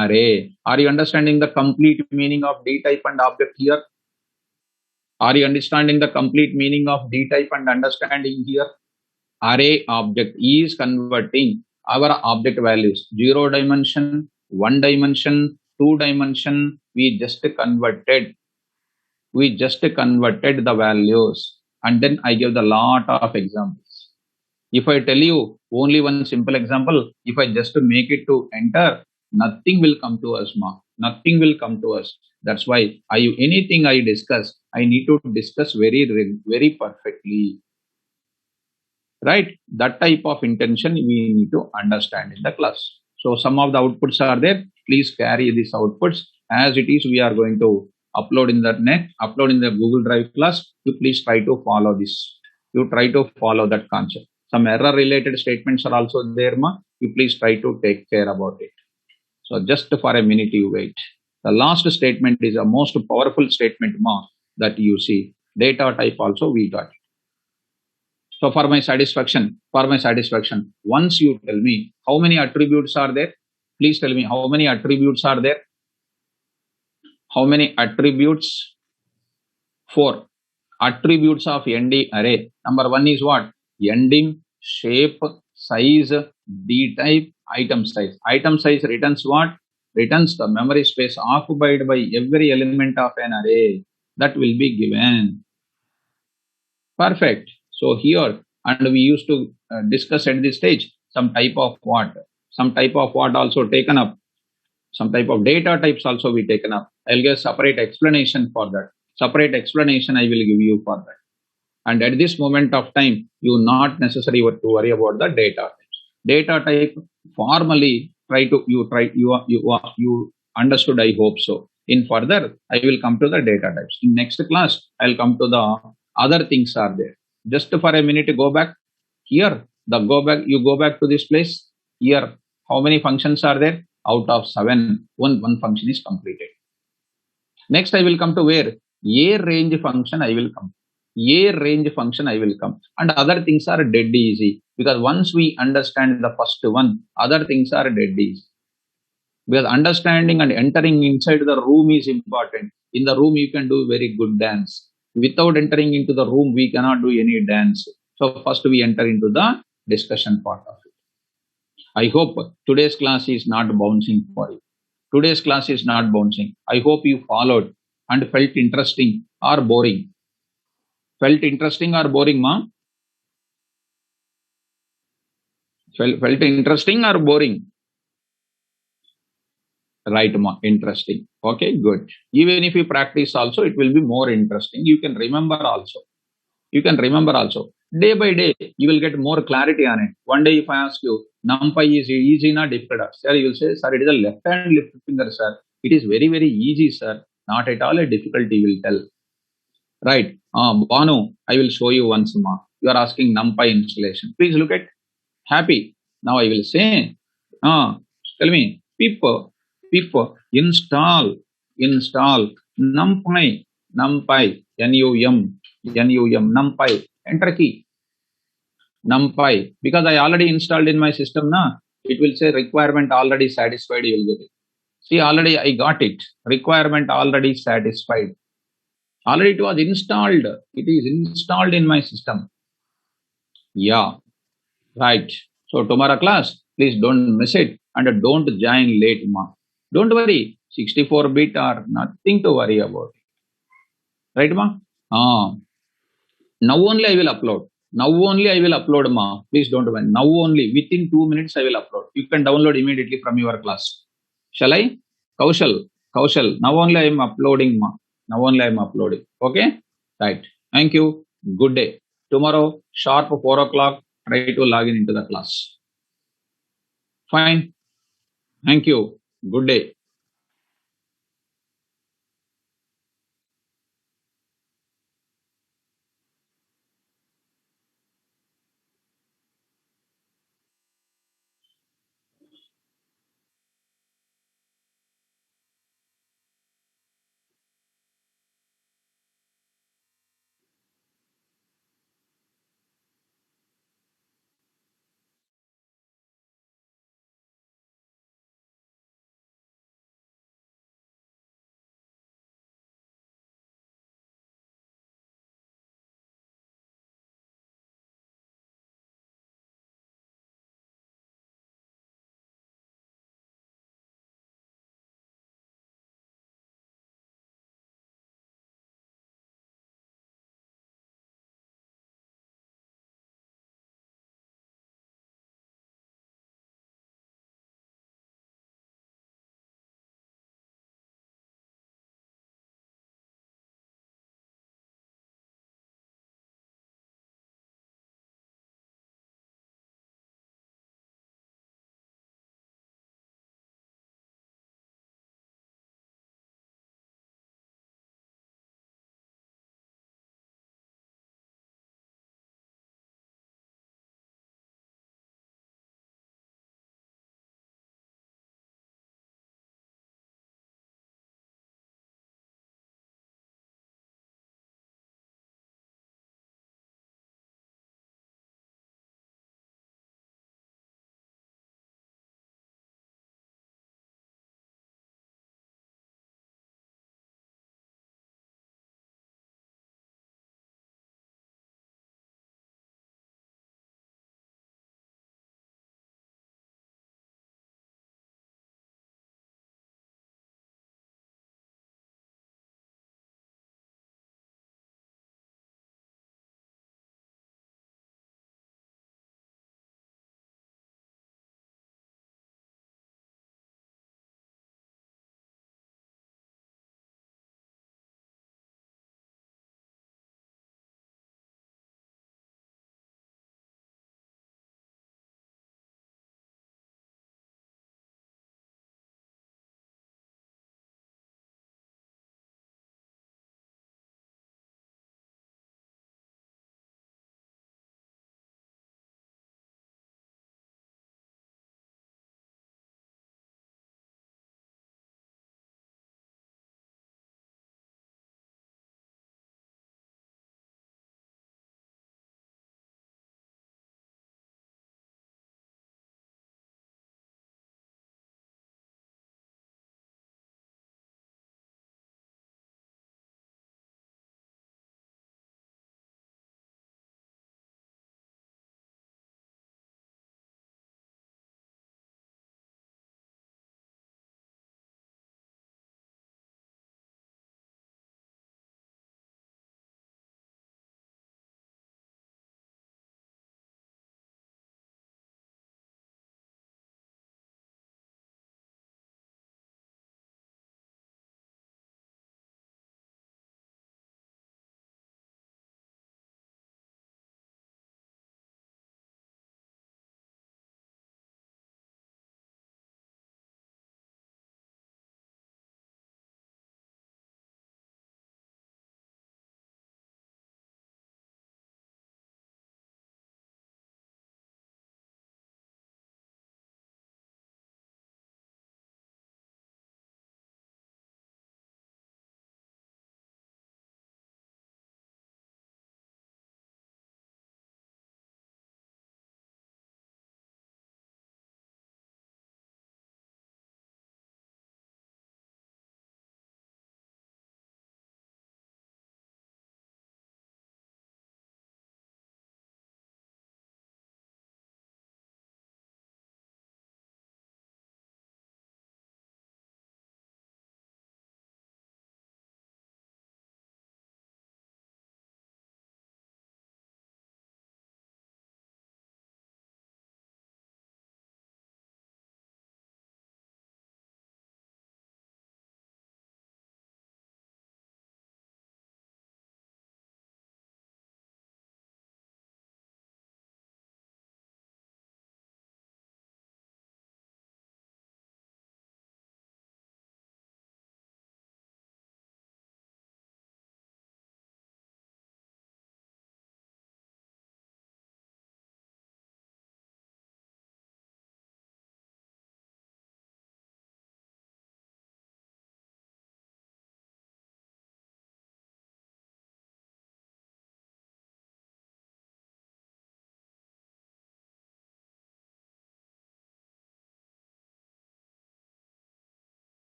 Array. Are you understanding the complete meaning of D type and object here? Are you understanding the complete meaning of D type and understanding here? Array object is converting our object values. 0 dimension, 1 dimension, 2 dimension. We just converted the values, and then I give the lot of examples. If I tell you only one simple example, if I just make it to enter, nothing will come to us, ma. Nothing will come to us. That's why anything I discuss, I need to discuss very, very perfectly. Right? That type of intention we need to understand in the class. So some of the outputs are there. Please carry these outputs as it is. We are going to upload in the net, upload in the Google Drive class. You please try to follow this. You try to follow that concept. Some error related statements are also there, ma. You please try to take care about it. So just for a minute you wait. The last statement is a most powerful statement, ma, that you see. Data type also we got it. So for my satisfaction, once you tell me how many attributes are there, please tell me how many attributes are there. How many attributes? 4 attributes of ND array. Number 1 is what? Ending, shape, size, D type, item size. Item size returns what? Returns the memory space occupied by every element of an array. That will be given. Perfect. So here, and we used to discuss at this stage some type of what? Some type of what also taken up. Some type of data types also we taken up. I'll give separate explanation for that. Separate explanation I will give you for that. And at this moment of time, you not necessarily to worry about the data types. Data type formally you understood, I hope so. In further, I will come to the data types. In next class, I'll come to the other things are there. Just for a minute, go back here. You go back to this place. Here, how many functions are there? Out of 7, one function is completed. Next, I will come to where? A range function I will come. And other things are dead easy. Because once we understand the first one, other things are dead easy. Because understanding and entering inside the room is important. In the room, you can do very good dance. Without entering into the room, we cannot do any dance. So first we enter into the discussion part of it. I hope today's class is not bouncing for you. I hope you followed and felt interesting or boring. Felt interesting or boring, ma? Felt interesting or boring? Right, ma. Interesting. Okay, good. Even if you practice also, it will be more interesting. You can remember also. You can remember also. Day by day, you will get more clarity on it. One day, if I ask you, numpy is easy, not difficult, sir, you will say, sir, it is a left hand lift finger, sir. It is very, very easy, sir. Not at all a difficulty, you will tell. Right. Banu, I will show you once more. You are asking numpy installation. Please look at happy. Now I will say, tell me, pip, install, numpy, numpy, enter key, numpy. Because I already installed in my system, na, it will say requirement already satisfied, you will get it. See, already I got it. Requirement already satisfied. Already it was installed. It is installed in my system. Yeah, right. So tomorrow class, please don't miss it and don't join late, ma. Don't worry, 64-bit or nothing to worry about. Right, ma? Now only I will upload. Now only I will upload, ma. Please don't worry. Now only, within 2 minutes I will upload. You can download immediately from your class. Shall I? Kaushal. Now only I am uploading, ma. Now only I am uploading. Okay? Right. Thank you. Good day. Tomorrow, sharp 4 o'clock, try to log in into the class. Fine. Thank you. Good day.